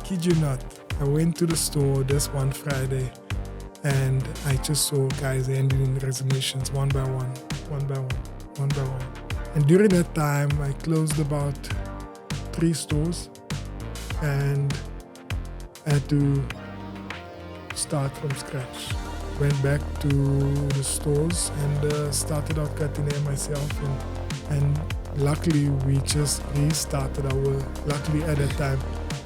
kid you not, I went to the store this one Friday and I just saw guys handing in resignations one by one. And during that time, I closed about 3 stores and I had to start from scratch. Went back to the stores and started out cutting hair myself. And luckily, we just restarted luckily at that time,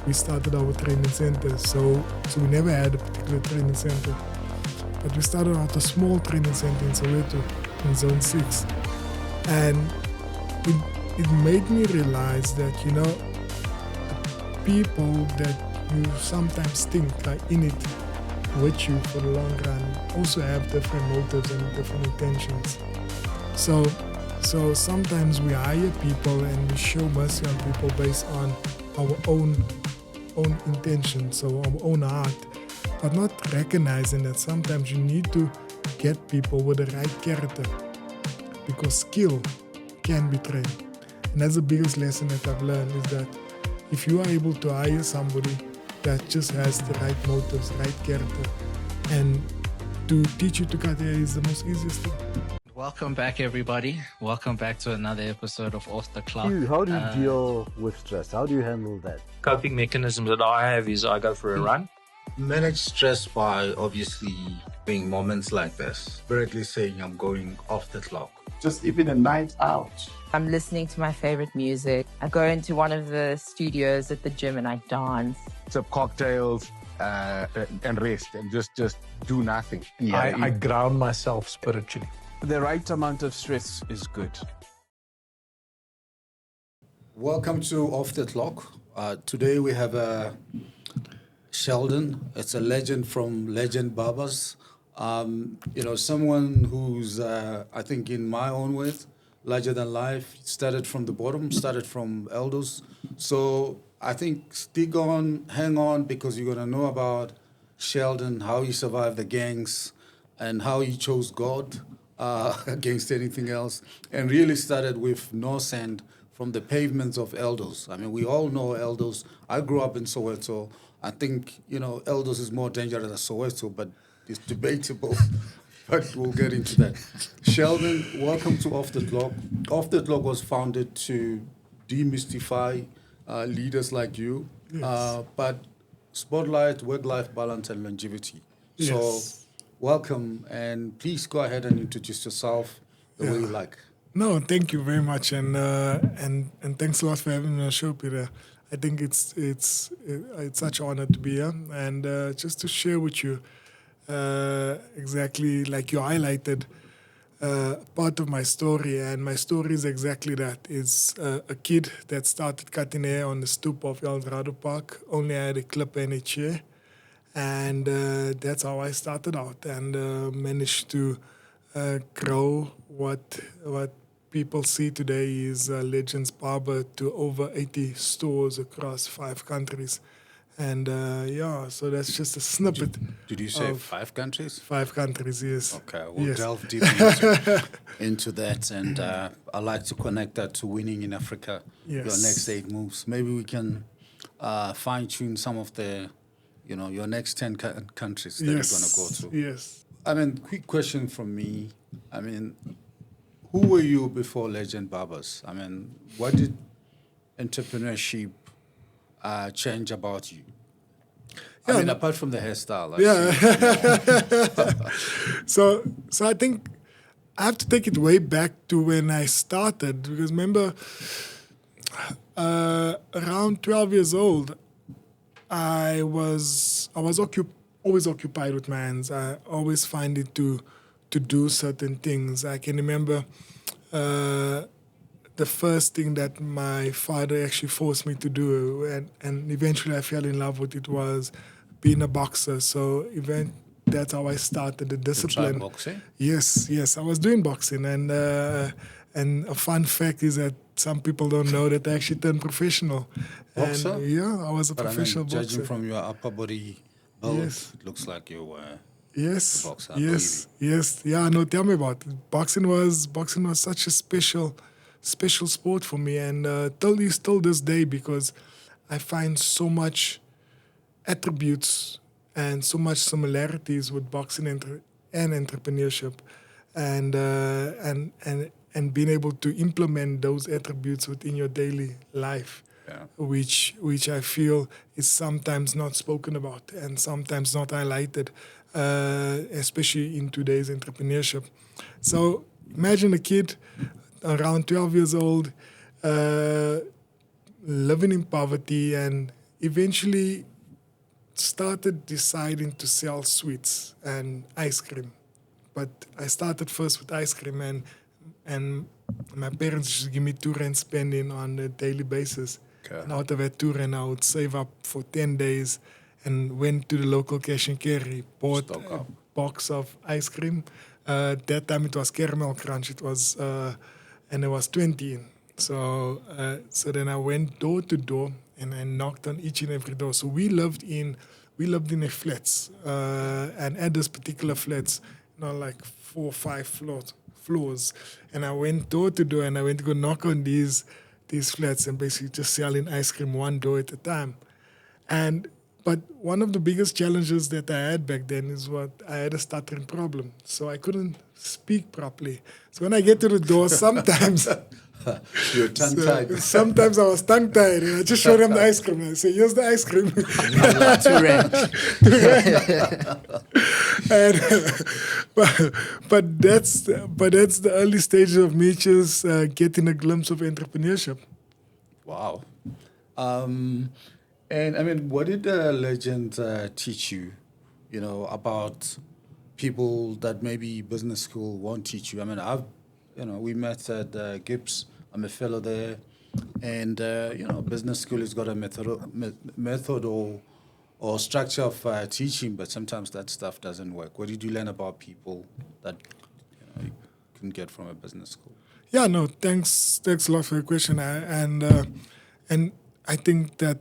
we started our training center. So we never had a particular training center. But we started out a small training center in Soweto, in Zone 6. And it made me realize that, the people that you sometimes think are in it with you for the long run also have different motives and different intentions. So sometimes we hire people and we show mercy on people based on our own intentions, so our own heart, but not recognizing that sometimes you need to get people with the right character, because skill can be trained. And that's the biggest lesson that I've learned, is that if you are able to hire somebody that just has the right motives, right character, and to teach you to cut hair is the most easiest thing. Welcome back, everybody. Welcome back to another episode of Off the Clock. How do you deal with stress? How do you handle that? Coping mechanism that I have is I go for a run. Manage stress by obviously being moments like this. Directly saying I'm going off the clock. Just even a night out. I'm listening to my favorite music. I go into one of the studios at the gym and I dance. Sip cocktails and rest and just do nothing. I ground myself spiritually. The right amount of stress is good. Welcome to Off the Clock. Today we have Sheldon. It's a legend from Legend Barbers. Someone who's, I think in my own words, larger than life. Started from the bottom, started from elders. So I think stick on, hang on, because you're going to know about Sheldon, how he survived the gangs and how he chose God against anything else, and really started with no sand from the pavements of elders. I mean, we all know elders. I grew up in Soweto. I think, elders is more dangerous than Soweto, but it's debatable. But we'll get into that. Sheldon, welcome to Off the Clock. Off the Clock was founded to demystify leaders like you, Yes. but spotlight, work-life balance, and longevity. Yes. So welcome, and please go ahead and introduce yourself the way you like. No, thank you very much, and thanks a lot for having me on the show, Peter. I think it's such an honor to be here, and just to share with you exactly like you highlighted part of my story, and my story is exactly that. It's a kid that started cutting hair on the stoop of El Dorado Park, only had a clip and a chair, and that's how I started out, and managed to grow what people see today is Legends Barber to over 80 stores across 5 countries. And so that's just a snippet. Did you say 5 countries? 5 countries, yes. Okay, we'll Yes. delve deep into that, and I like to connect that to winning in Africa. Yes. Your next 8 moves. Maybe we can fine tune some of the, your next 10 countries that you're going to go to. Yes. I mean, quick question from me. I mean, who were you before Legend Barbers? I mean, what did entrepreneurship change about you? I mean, apart from the hairstyle. So I think I have to take it way back to when I started, because remember, around 12 years old, I was always occupied with my hands. I always find it to do certain things. I can remember the first thing that my father actually forced me to do, and eventually I fell in love with it, was being a boxer. So that's how I started the discipline. You tried boxing? Yes, I was doing boxing, and a fun fact is that some people don't know that I actually turned professional. Boxer? And, yeah, I was a professional boxer. Judging from your upper body build, Yes. it looks like you were Yes, a boxer. yes. Yeah, no, tell me about it. Boxing was such a special sport for me, and till this day, because I find so much attributes and so much similarities with boxing and entrepreneurship, and being able to implement those attributes within your daily life, which I feel is sometimes not spoken about and sometimes not highlighted, especially in today's entrepreneurship. So imagine a kid around 12 years old, living in poverty, and eventually started deciding to sell sweets and ice cream. But I started first with ice cream, and my parents used to give me R2 spending on a daily basis. And out of that R2, I would save up for 10 days and went to the local cash and carry, bought a box of ice cream. That time it was caramel crunch. It was, and it was 20 in. So then I went door to door and I knocked on each and every door. So we lived in a flats, and at this particular flats, like 4 or 5 floors. And I went door to door and I went to go knock on these flats and basically just selling ice cream one door at a time. But one of the biggest challenges that I had back then is I had a stuttering problem. So I couldn't speak properly. So when I get to the door, sometimes you're tongue-tied. Sometimes I was tongue-tied, and I just showed them the ice cream. And I say, "Here's the ice cream." But that's the early stages of me just getting a glimpse of entrepreneurship. Wow. And I mean, what did the legend teach you? About people that maybe business school won't teach you. I mean, we met at Gibbs. I'm a fellow there, and business school has got a method or structure of teaching, but sometimes that stuff doesn't work. What did you learn about people that you can get from a business school? Yeah, no, thanks a lot for the question, and I think that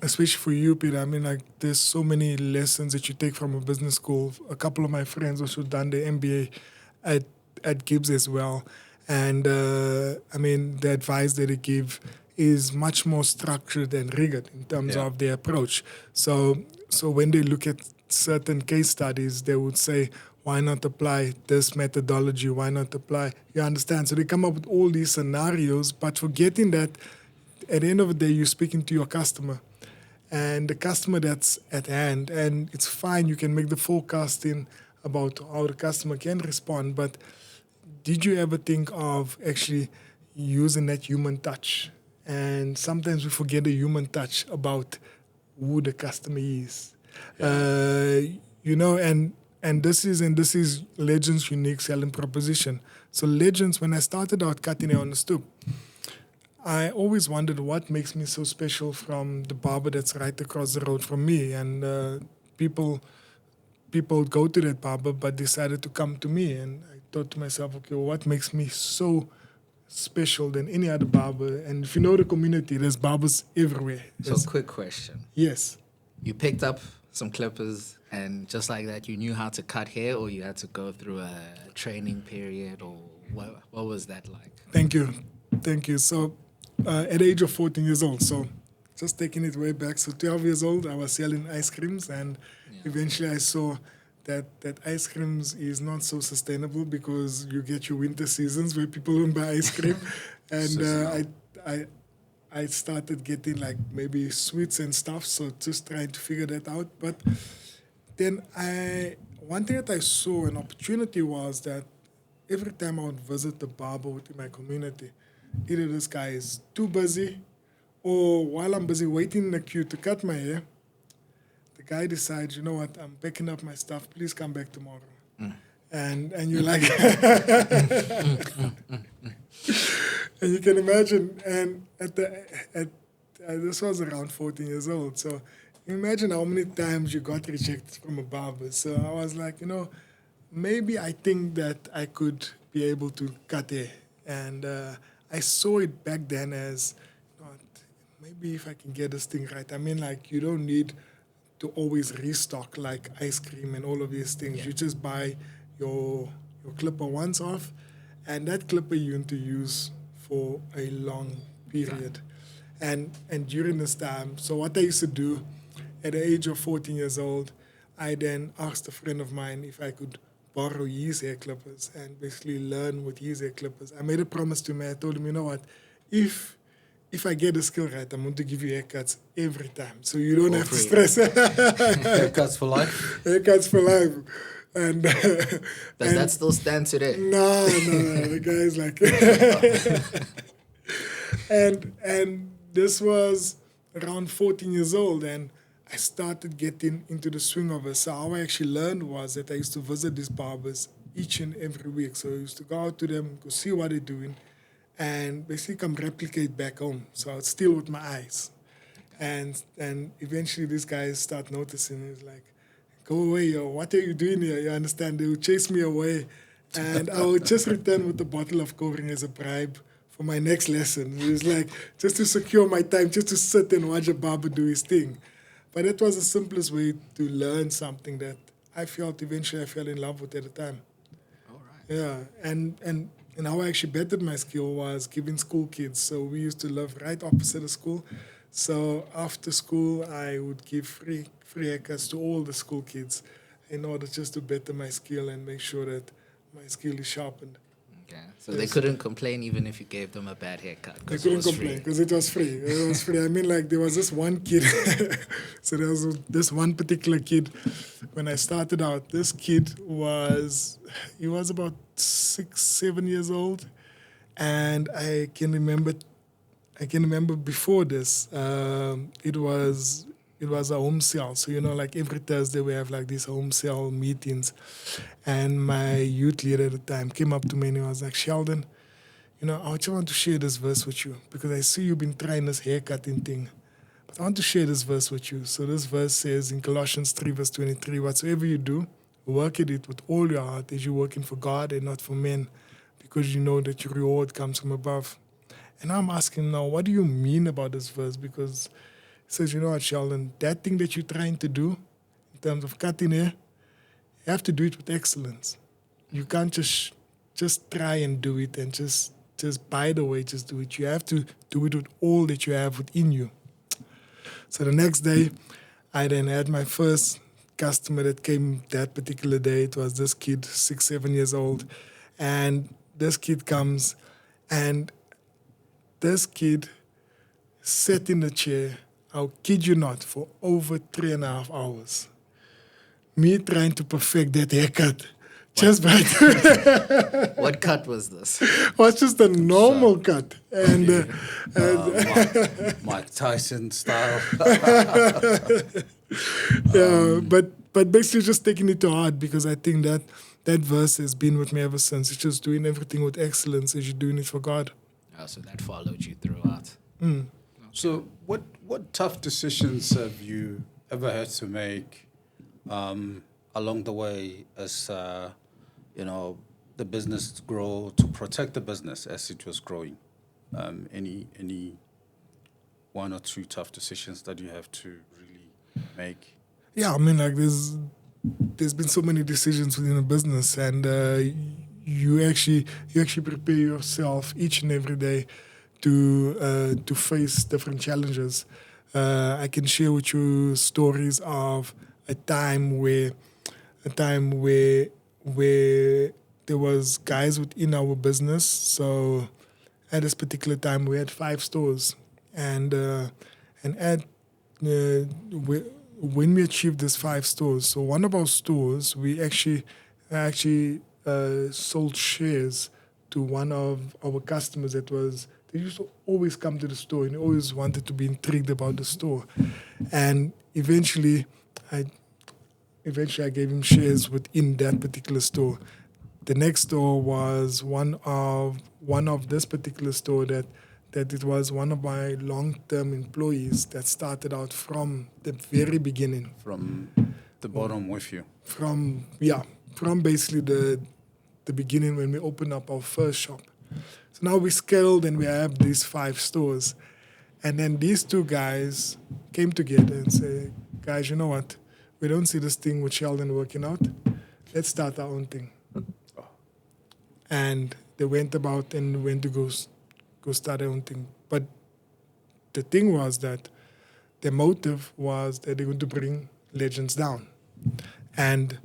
especially for you, Peter, I mean, like, there's so many lessons that you take from a business school. A couple of my friends also done the MBA at Gibbs as well. And, I mean, the advice that they give is much more structured and rigid in terms of their approach. So when they look at certain case studies, they would say, why not apply this methodology? Why not apply? You understand? So they come up with all these scenarios, but forgetting that at the end of the day, you're speaking to your customer. And the customer that's at hand, and it's fine, you can make the forecasting about how the customer can respond, but did you ever think of actually using that human touch? And sometimes we forget the human touch about who the customer is. And this is Legends' unique selling proposition. So Legends, when I started out cutting hair on the stoop, I always wondered what makes me so special from the barber that's right across the road from me. And people go to that barber but decided to come to me. And I thought to myself, okay, well, what makes me so special than any other barber? And if you know the community, there's barbers everywhere. So quick question. Yes. You picked up some clippers and just like that, you knew how to cut hair, or you had to go through a training period, or what was that like? Thank you. So at the age of 14 years old, so just taking it way back, so 12 years old, I was selling ice creams, and eventually I saw that ice creams is not so sustainable because you get your winter seasons where people don't buy ice cream. And I started getting like maybe sweets and stuff, so just trying to figure that out. But then one thing that I saw an opportunity was that every time I would visit the barber within my community, either this guy is too busy, or while I'm busy waiting in the queue to cut my hair, the guy decides, you know what, I'm picking up my stuff, please come back tomorrow. And you're like, and you can imagine, and this was around 14 years old, so imagine how many times you got rejected from a barber. So I was like, maybe I think that I could be able to cut hair. And I saw it back then as, maybe if I can get this thing right. I mean, like, you don't need to always restock like ice cream and all of these things. Yeah. You just buy your clipper once off, and that clipper you want to use for a long period. And during this time, so what I used to do at the age of 14 years old, I then asked a friend of mine if I could borrow his hair clippers and basically learn with his hair clippers. I made a promise to him. I told him, you know what, if I get the skill right, I'm going to give you haircuts every time, so you don't have to stress. Haircuts for life. Haircuts for life. And Does that still stand today? No. The guy's like, and this was around 14 years old, and I started getting into the swing of it. So how I actually learned was that I used to visit these barbers each and every week. So I used to go out to them, go see what they're doing, and basically come replicate back home. So I'd steal with my eyes. And eventually these guys start noticing. It's like, go away, yo, what are you doing here? You understand? They would chase me away. And I would just return with a bottle of covering as a bribe for my next lesson. It was like, just to secure my time, just to sit and watch a barber do his thing. But it was the simplest way to learn something that I felt eventually I fell in love with at the time. All right. Yeah, and how I actually bettered my skill was giving school kids. So we used to live right opposite the school. So after school, I would give free haircuts to all the school kids in order just to better my skill and make sure that my skill is sharpened. Okay. So they couldn't complain even if you gave them a bad haircut. They couldn't complain because it was free. It was free. I mean, like, there was this one kid. So there was this one particular kid. When I started out, this kid was about 6, 7 years old. And I can remember before this, it was a home sale. So, like every Thursday we have like these home sale meetings. And my youth leader at the time came up to me and he was like, Sheldon, I just want to share this verse with you because I see you've been trying this haircutting thing. But I want to share this verse with you. So this verse says in Colossians 3 verse 23, whatsoever you do, work at it with all your heart as you're working for God and not for men, because you know that your reward comes from above. And I'm asking now, what do you mean about this verse? Because it says, you know what, Sheldon, that thing that you're trying to do in terms of cutting hair, you have to do it with excellence. You can't just try and do it and just by the way, just do it. You have to do it with all that you have within you. So the next day, I then had my first customer that came that particular day. It was this kid, 6, 7 years old. And this kid comes and this kid sat in the chair, I'll kid you not, for over 3.5 hours. Me trying to perfect that haircut. Just by What cut was this? It was just a normal cut. And Mike Tyson style. yeah, but basically just taking it to heart because I think that verse has been with me ever since. It's just doing everything with excellence as you're doing it for God. Oh, so that followed you throughout. So what tough decisions have you ever had to make along the way as the business grow, to protect the business as it was growing? Any one or two tough decisions that you have to really make? Yeah, I mean, like there's been so many decisions within a business, and you actually prepare yourself each and every day to face different challenges. I can share with you stories of a time where there was guys within our business. So at this particular time, we had 5 stores, and when we achieved these 5 stores, so one of our stores, we actually sold shares to one of our customers they used to always come to the store and always wanted to be intrigued about the store. And eventually I gave him shares within that particular store. The next store was one of this particular store that it was one of my long-term employees that started out from the very beginning. From the bottom with you? From basically the beginning when we opened up our first shop. So now we scaled and we have these 5 stores. And then these 2 guys came together and said, guys, you know what? We don't see this thing with Sheldon working out. Let's start our own thing. And they went about and went to go start their own thing. But the thing was that the motive was that they were going to bring legends down. And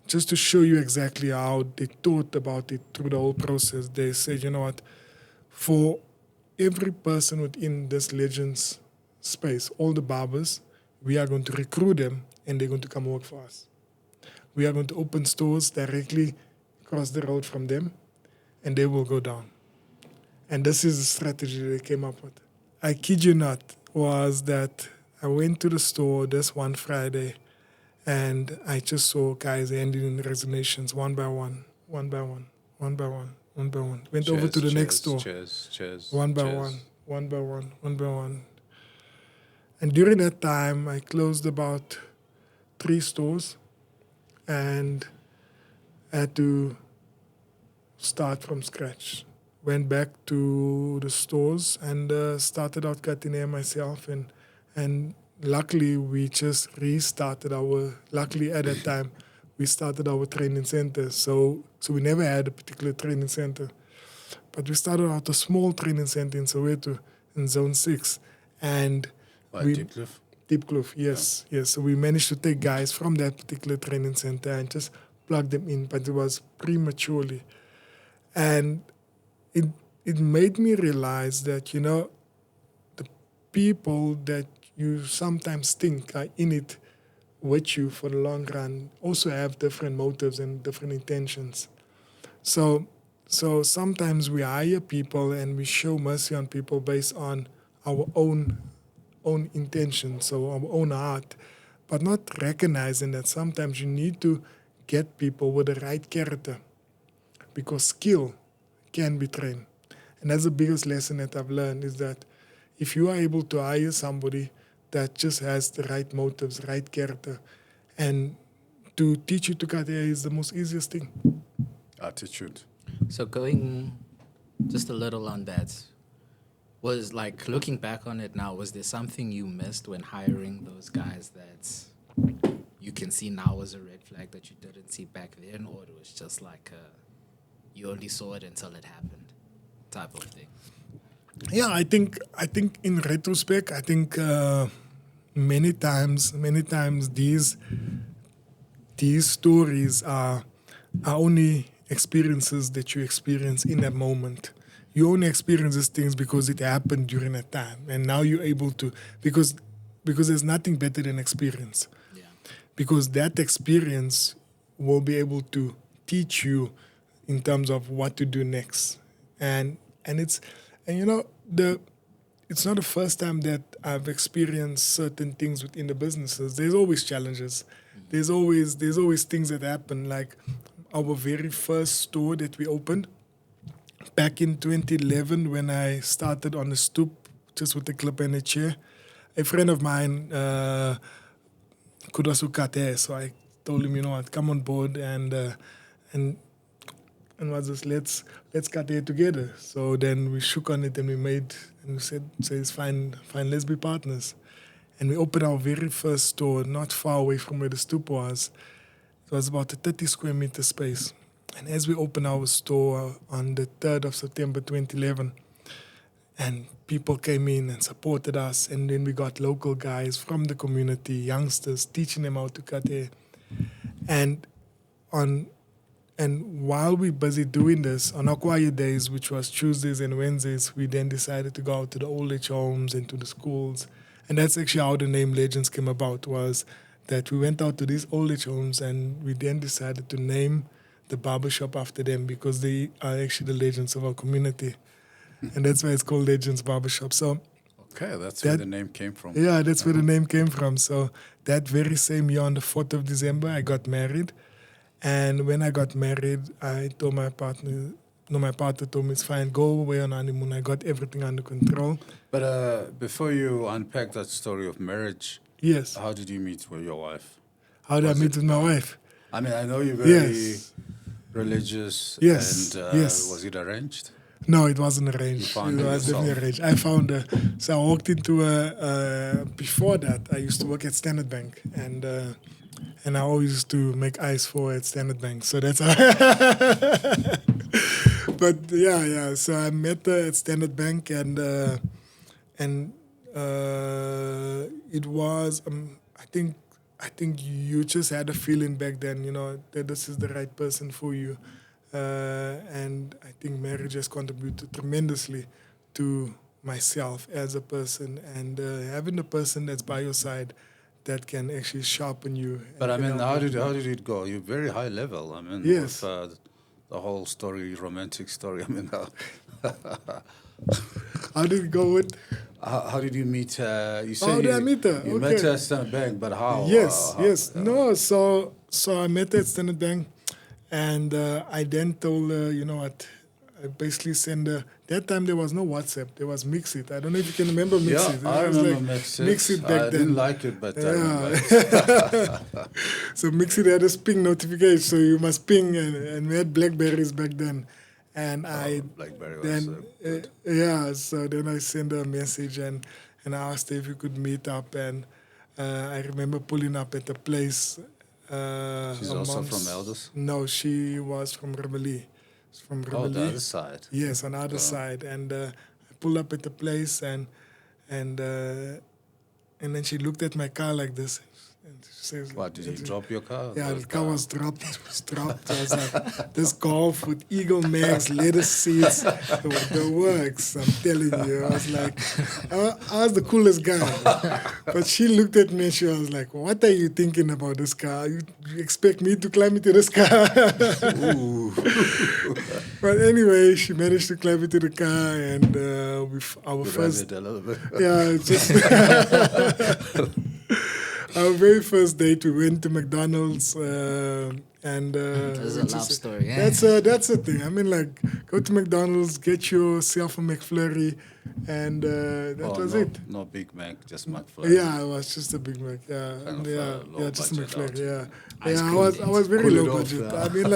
just to show you exactly how they thought about it through the whole process, they said, you know what, for every person within this legends space, all the barbers, we are going to recruit them and they're going to come work for us. We are going to open stores directly across the road from them and they will go down. And this is the strategy they came up with. I kid you not, was that I went to the store this one Friday and I just saw guys handing in resignations one by one, one by one, one by one, one by one. Went over to the next store. One by one, one by one, one by one. And during that time, I closed about 3 stores and had to start from scratch. Went back to the stores and started out cutting hair myself. And luckily, we just restarted luckily at that time, we started our training center. So we never had a particular training center. But we started out a small training center in Soweto, in Zone 6. And Deep Kloof, yes. So we managed to take guys from that particular training center and just plug them in, but it was prematurely. And it made me realize that, you know, the people that you sometimes think are in it with you for the long run also have different motives and different intentions. So sometimes we hire people and we show mercy on people based on our own intentions, so our own heart, but not recognizing that sometimes you need to get people with the right character because skill can be trained. And that's the biggest lesson that I've learned is that if you are able to hire somebody that just has the right motives, right character, and to teach you to cut hair is the most easiest thing. Attitude. So going just a little on that, was like looking back on it now, was there something you missed when hiring those guys that you can see now as a red flag that you didn't see back then, or it was just like you only saw it until it happened type of thing? Yeah, I think in retrospect, I think many times these stories are only experiences that you experience in that moment. You only experience these things because it happened during that time, and now you're able to because there's nothing better than experience. Yeah. Because that experience will be able to teach you in terms of what to do next, and you know it's not the first time that I've experienced certain things within the businesses. There's always challenges. There's always things that happen. Like our very first store that we opened back in 2011, when I started on the stoop just with a clip and a chair, a friend of mine could also cut hair. So I told him, you know what, come on board and was just let's cut hair together. So then we shook on it and we said it's fine, let's be partners. And we opened our very first store not far away from where the stoop was. It was about a 30 square meter space. And as we opened our store on the 3rd of September 2011, and people came in and supported us, and then we got local guys from the community, youngsters, teaching them how to cut hair. And while we're busy doing this, on our quiet days, which was Tuesdays and Wednesdays, we then decided to go out to the old age homes and to the schools. And that's actually how the name Legends came about, was that we went out to these old age homes and we then decided to name the barbershop after them because they are actually the legends of our community. And that's why it's called Legends Barbershop. So Okay, that's where the name came from. Yeah, that's where the name came from. So that very same year on the 4th of December, I got married. And when I got married, I told my partner told me, it's fine, go away on honeymoon. I got everything under control. But before you unpack that story of marriage, yes, how did you meet with your wife? How did I meet with my wife? I mean, I know you're very religious. Yes. And Yes. was it arranged? No, it wasn't arranged. You found It her was yourself? definitely arranged. I found her. So I walked into before that, I used to work at Standard Bank. And I always used to make ice for at Standard Bank. So that's how. But yeah. So I met her at Standard Bank, and and it was I think you just had a feeling back then, that this is the right person for you, and I think marriage has contributed tremendously to myself as a person, and having a person that's by your side that can actually sharpen you. But I and can mean, help you. how did it go? You're very high level. I mean, Yes. with, the whole story, romantic story. I mean, How did it go with? how did you meet? You said How did I meet her? You met Okay. her at Standard Bank, but how? Yes, how- yes. No, so I met her at Standard Bank, and I then told her, you know what, I basically sent her. That time there was no WhatsApp, there was Mixit. I don't know if you can remember Yeah, Mixit. I It was remember like Mixit. Mixit back I then. didn't like it, but I remember it. So Mixit had a ping notification, so you must ping, and we had Blackberries back then. And I BlackBerry was then good. so then I sent her a message and I asked her if we could meet up, and I remember pulling up at the place. She's her also mom's- from Elders? No, she was from Rebellie. She's from Oh, the Rebellie. other side. Yes, on the other side, and I pulled up at the place, and then she looked at my car like this, and she says, What, did you drop your car? Yeah, Or the car was dropped. It was dropped. I was like, this Golf with Eagle Mags, leather seats, the works. I'm telling you. I was like, I was the coolest guy. But she looked at me and she was like, what are you thinking about this car? You expect me to climb into this car? But anyway, she managed to climb into the car, and our You first. ran it a little bit. Yeah, it's just our very first date. We went to McDonald's, and That's a which love is- story, eh? That's the thing. I mean, like, go to McDonald's, get yourself a McFlurry, and that was no, it. No Big Mac, just McFlurry. Yeah, it was just a Big Mac. Yeah, Kind of, yeah, low just a budget McFlurry. out. Yeah, Ice I cream was very Cool it low off, budget. yeah. I mean,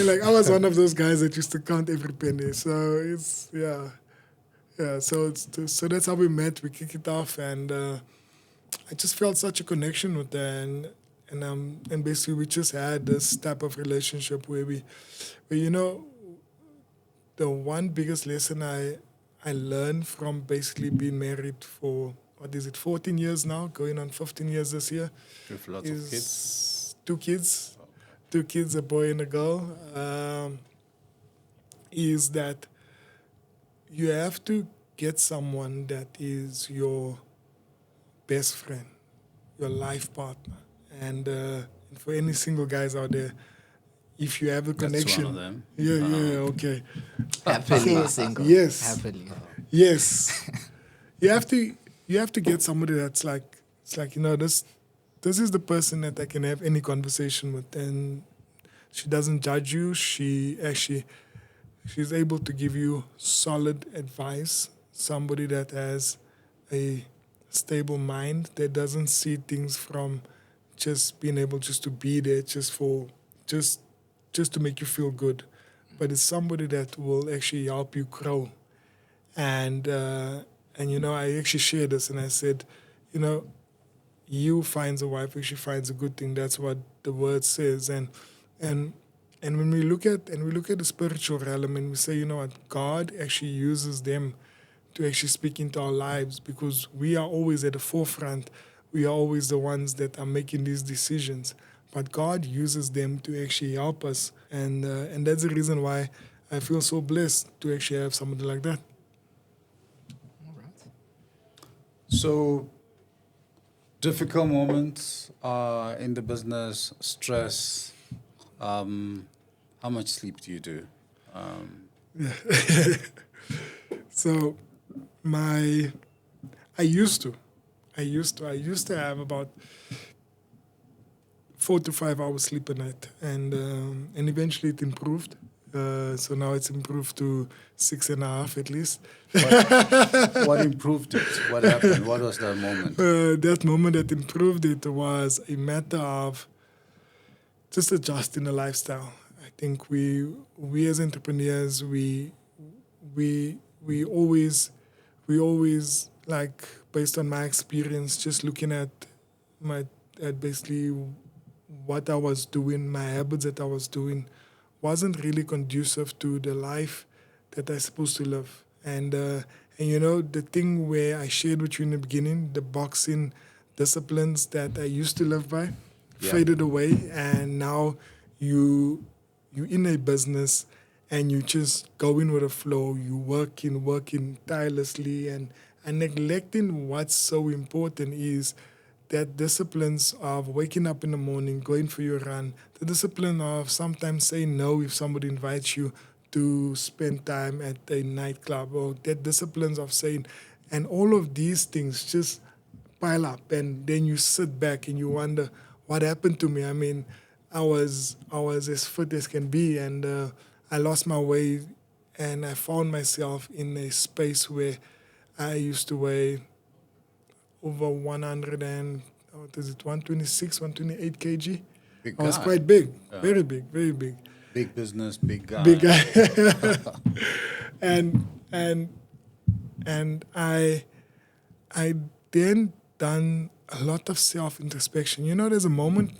like, I was one of those guys that used to count every penny. So it's yeah. So that's how we met. We kicked it off, and I just felt such a connection with her, and basically we just had this type of relationship where the one biggest lesson I learned from basically being married for 14 years now, going on 15 years this year, With lots of kids. is 2 kids, 2 kids, a boy and a girl, is that you have to get someone that is your best friend, your life partner. And for any single guys out there, if you have a connection. That's one of them. Yeah, okay. Happily single. Yes. Happily. Yes. you have to get somebody that's like, it's like, this is the person that I can have any conversation with, and she doesn't judge you. She's able to give you solid advice. Somebody that has a stable mind, that doesn't see things from just being able just to be there just to make you feel good, but it's somebody that will actually help you grow. And I actually shared this, and I said, you finds a wife, she finds a good thing. That's what the word says. And when we look at the spiritual realm, and we say, what, God actually uses them to actually speak into our lives, because we are always at the forefront. We are always the ones that are making these decisions. But God uses them to actually help us. And that's the reason why I feel so blessed to actually have somebody like that. All right. So, difficult moments in the business, stress. How much sleep do you do? So I used to have about 4 to 5 hours sleep a night, and eventually it improved. So now it's improved to 6.5 at least. What improved it? What happened? What was that moment? That moment that improved it was a matter of just adjusting the lifestyle. I think we as entrepreneurs, we always like, based on my experience, just looking at basically what I was doing, my habits that I was doing, wasn't really conducive to the life that I'm supposed to live. And And you know, the thing where I shared with you in the beginning, the boxing disciplines that I used to live by faded away, and now you in a business and you just going with the flow, you working tirelessly and neglecting what's so important is that disciplines of waking up in the morning, going for your run, the discipline of sometimes saying no if somebody invites you to spend time at a nightclub, or that disciplines of saying, and all of these things just pile up, and then you sit back and you wonder what happened to me. I mean, I was as fit as can be, and I lost my way, and I found myself in a space where I used to weigh over 100 and what is it, 126, 128 kg. Big I was guy. quite big, very big, very big. Big business, big guy. Big guy. and I then done a lot of self introspection. You know, there's a moment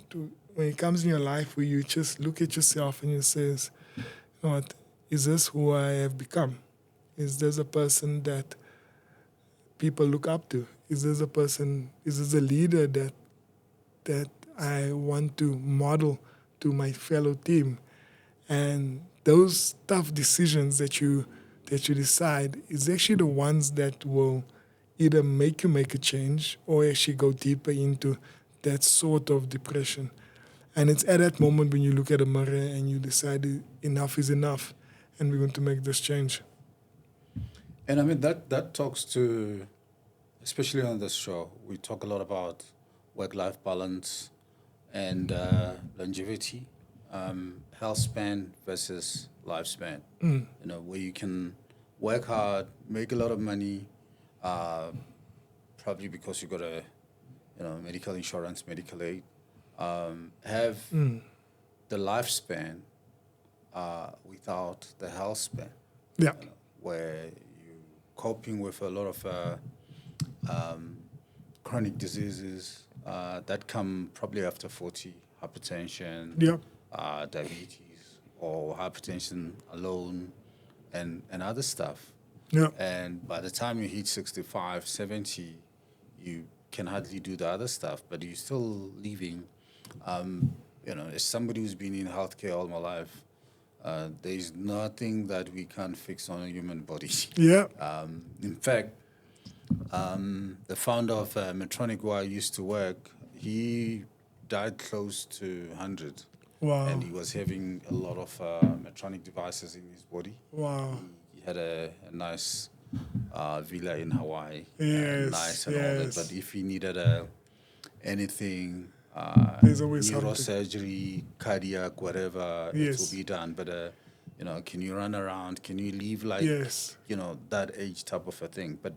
when it comes in your life where you just look at yourself and you says, you know what, is this who I have become? Is this a person that people look up to? Is this a leader that I want to model to my fellow team? And those tough decisions that you decide is actually the ones that will either make you make a change or actually go deeper into that sort of depression. And it's at that moment when you look at a mirror and you decide enough is enough and we're going to make this change. And I mean, that talks to, especially on this show, we talk a lot about work-life balance and longevity, health span versus lifespan. You know, where you can work hard, make a lot of money, probably because you got a, medical insurance, medical aid, have the lifespan without the health span. Yeah. Where you're coping with a lot of chronic diseases that come probably after 40, hypertension, Yeah. Diabetes, or hypertension alone, and other stuff. Yeah. And by the time you hit 65, 70, you can hardly do the other stuff, but you're still living. As somebody who's been in healthcare all my life, there is nothing that we can't fix on a human body. Yeah. In fact, the founder of Medtronic, where I used to work, he died close to 100. Wow. And he was having a lot of Medtronic devices in his body. Wow. He had a nice villa in Hawaii. Yes, Nice and all that. yes. But if he needed anything, There's always something. neurosurgery, cardiac, whatever, it Yes. will be done. But, can you run around? Can you live like, Yes. that age type of a thing? But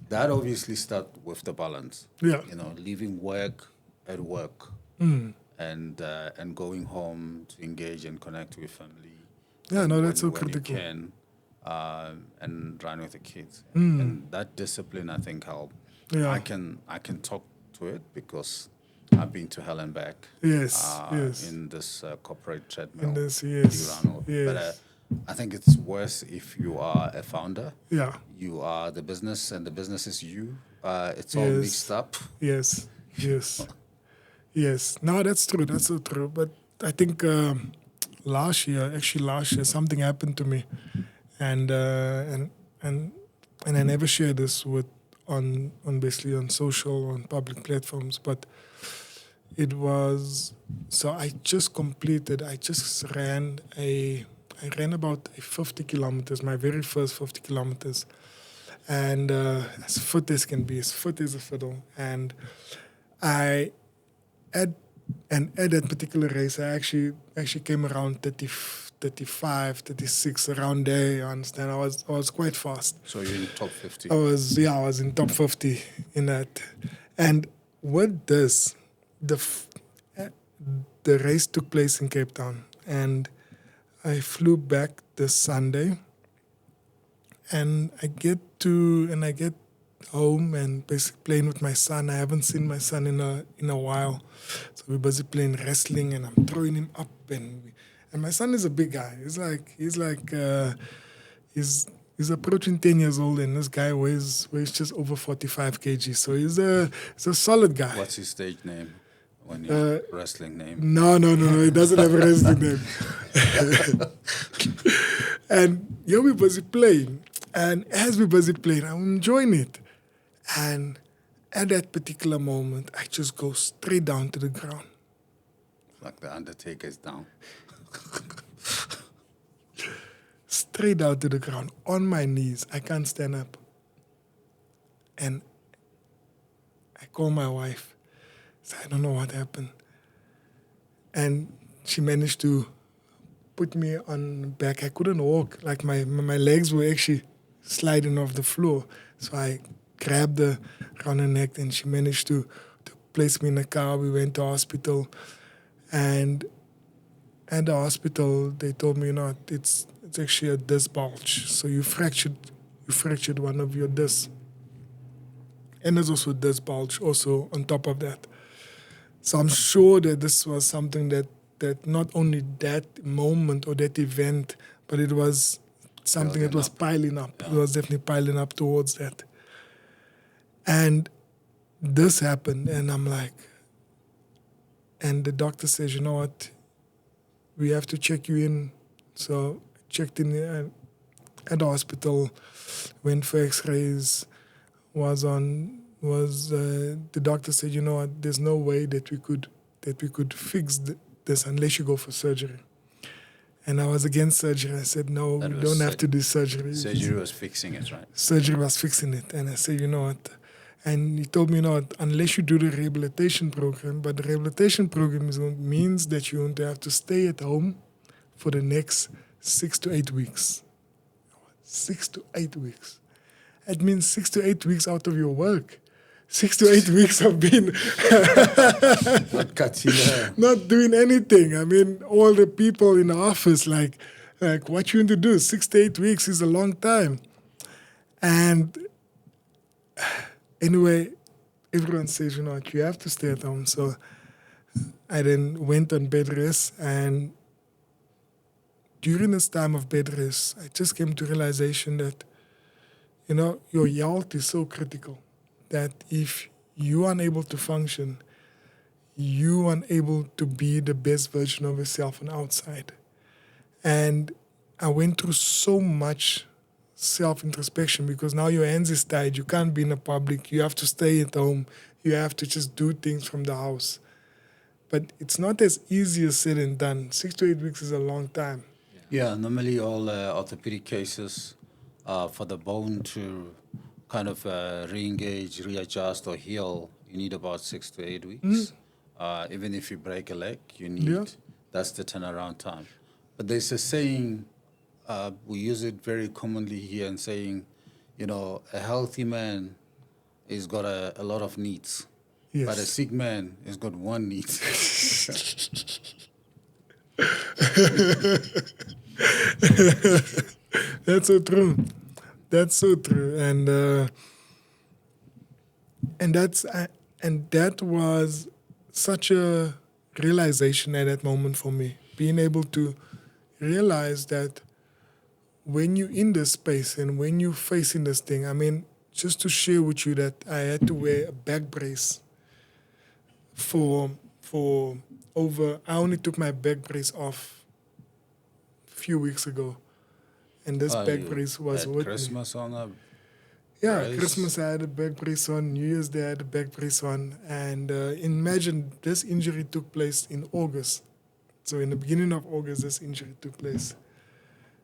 that obviously starts with the balance. Yeah. Leaving work at work. And going home to engage and connect with family. Yeah, no, that's so when critical. You can, and run with the kids. And that discipline, I think, helped. Yeah. I can talk to it because I've been to hell and back. Yes, yes. In this corporate treadmill. In this, you yes, run with. yes. But I think it's worse if you are a founder. Yeah. You are the business, and the business is you. It's all Yes. mixed up. Yes, yes, yes. No, that's true. That's so true. But I think last year, something happened to me, and I never share this on basically on social, on public platforms. But it was so I just ran about 50 kilometers, my very first 50 kilometers. And as fit as can be, as fit as a fiddle. And at that particular race, I actually came around 30, 35, 36, around there, you understand? I was quite fast. So you're in top 50. I was in top 50 in that. And with this, the race took place in Cape Town. And I flew back this Sunday. And I get home and basically playing with my son. I haven't seen my son in a while, so we're busy playing wrestling, and I'm throwing him up, and my son is a big guy. He's He's approaching 10 years old, and this guy weighs just over 45 kg. So he's a solid guy. What's his stage name? When you wrestling name? No. He doesn't have a wrestling name. And yeah, we're busy playing. And as we're busy playing, I'm enjoying it. And at that particular moment, I just go straight down to the ground. Like the Undertaker's down. Straight down to the ground, on my knees. I can't stand up. And I call my wife. So I don't know what happened. And she managed to put me on back. I couldn't walk. Like my legs were actually sliding off the floor. So I grabbed her around her neck, and she managed to place me in a car. We went to hospital. And at the hospital, they told me, it's actually a disc bulge. So you fractured one of your discs. And there's also a disc bulge also on top of that. So I'm sure that this was something that not only that moment or that event, but it was something that was piling up. Yeah. It was definitely piling up towards that. And this happened, and I'm like, and the doctor says, you know what, we have to check you in. So I checked in at the hospital, went for x-rays, the doctor said, you know what, there's no way that we could fix this unless you go for surgery. And I was against surgery. I said, no, we don't have to do surgery. Surgery was fixing it, right? Surgery was fixing it. And I said, you know what, and he told me, you know what, unless you do the rehabilitation program, but the rehabilitation program means that you're going to have to stay at home for the next 6 to 8 weeks. 6 to 8 weeks. It means 6 to 8 weeks out of your work. 6 to 8 weeks of being not doing anything. I mean, all the people in the office, like what you want to do? 6 to 8 weeks is a long time. And anyway, everyone says, you know what, you have to stay at home. So I then went on bed rest, and during this time of bed rest, I just came to realization that, you know, your health is so critical that if you're unable to function, you're unable to be the best version of yourself on the outside. And I went through so much self-introspection because now your hands is tied. You can't be in the public. You have to stay at home. You have to just do things from the house. But it's not as easy as said and done. 6 to 8 weeks is a long time. Yeah, normally all orthopedic cases, for the bone to kind of re-engage, readjust, or heal, you need about 6 to 8 weeks. Even if you break a leg, you need, that's the turnaround time. But there's a saying, we use it very commonly here, and saying, you know, a healthy man has got a lot of needs, but a sick man has got one need. That's so true. That's so true, and that was such a realization at that moment for me. Being able to realize that when you're in this space and when you're facing this thing, I mean, just to share with you that I had to wear a back brace for over. I only took my back brace off a few weeks ago. And this back brace was with Christmas me. On a brace? Christmas I had a back brace on, New Year's Day I had a back brace on. And imagine this injury took place in August. So in the beginning of August, this injury took place.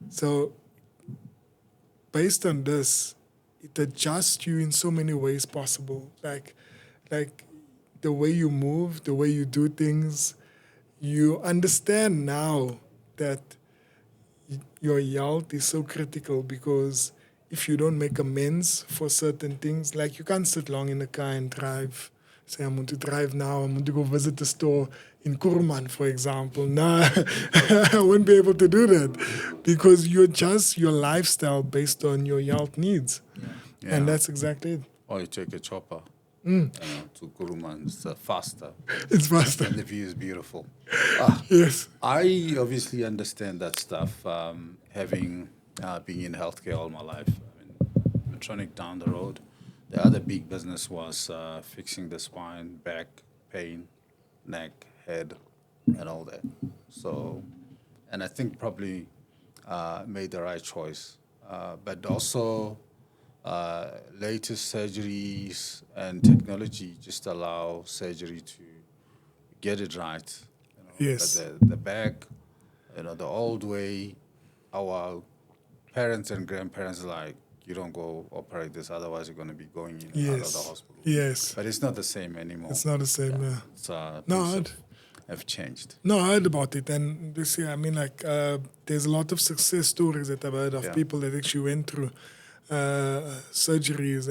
So based on this, it adjusts you in so many ways possible. Like the way you move, the way you do things. You understand now that your health is so critical, because if you don't make amends for certain things, like you can't sit long in the car and drive, say, I'm going to drive now, I'm going to go visit the store in Kuruman, for example. Nah, I wouldn't be able to do that, because you adjust your lifestyle based on your health needs. Yeah. And that's exactly it. Or you take a chopper to Kuruman, it's faster. It's faster. And the view is beautiful. Yes. I obviously understand that stuff, having being in healthcare all my life. I mean, Medtronic down the road. The other big business was fixing the spine, back pain, neck, head, and all that. So, and I think probably made the right choice. But also, latest surgeries and technology just allow surgery to get it right. Yes. But the back, the old way, our parents and grandparents like, you don't go operate this, otherwise you're going to be going in and out of the Yes. hospital. Yes. But it's not the same anymore. It's not the same. Yeah. It's, No, things have changed. No, I heard about it, and this year, I mean, like, there's a lot of success stories that I've heard of Yeah. people that actually went through surgeries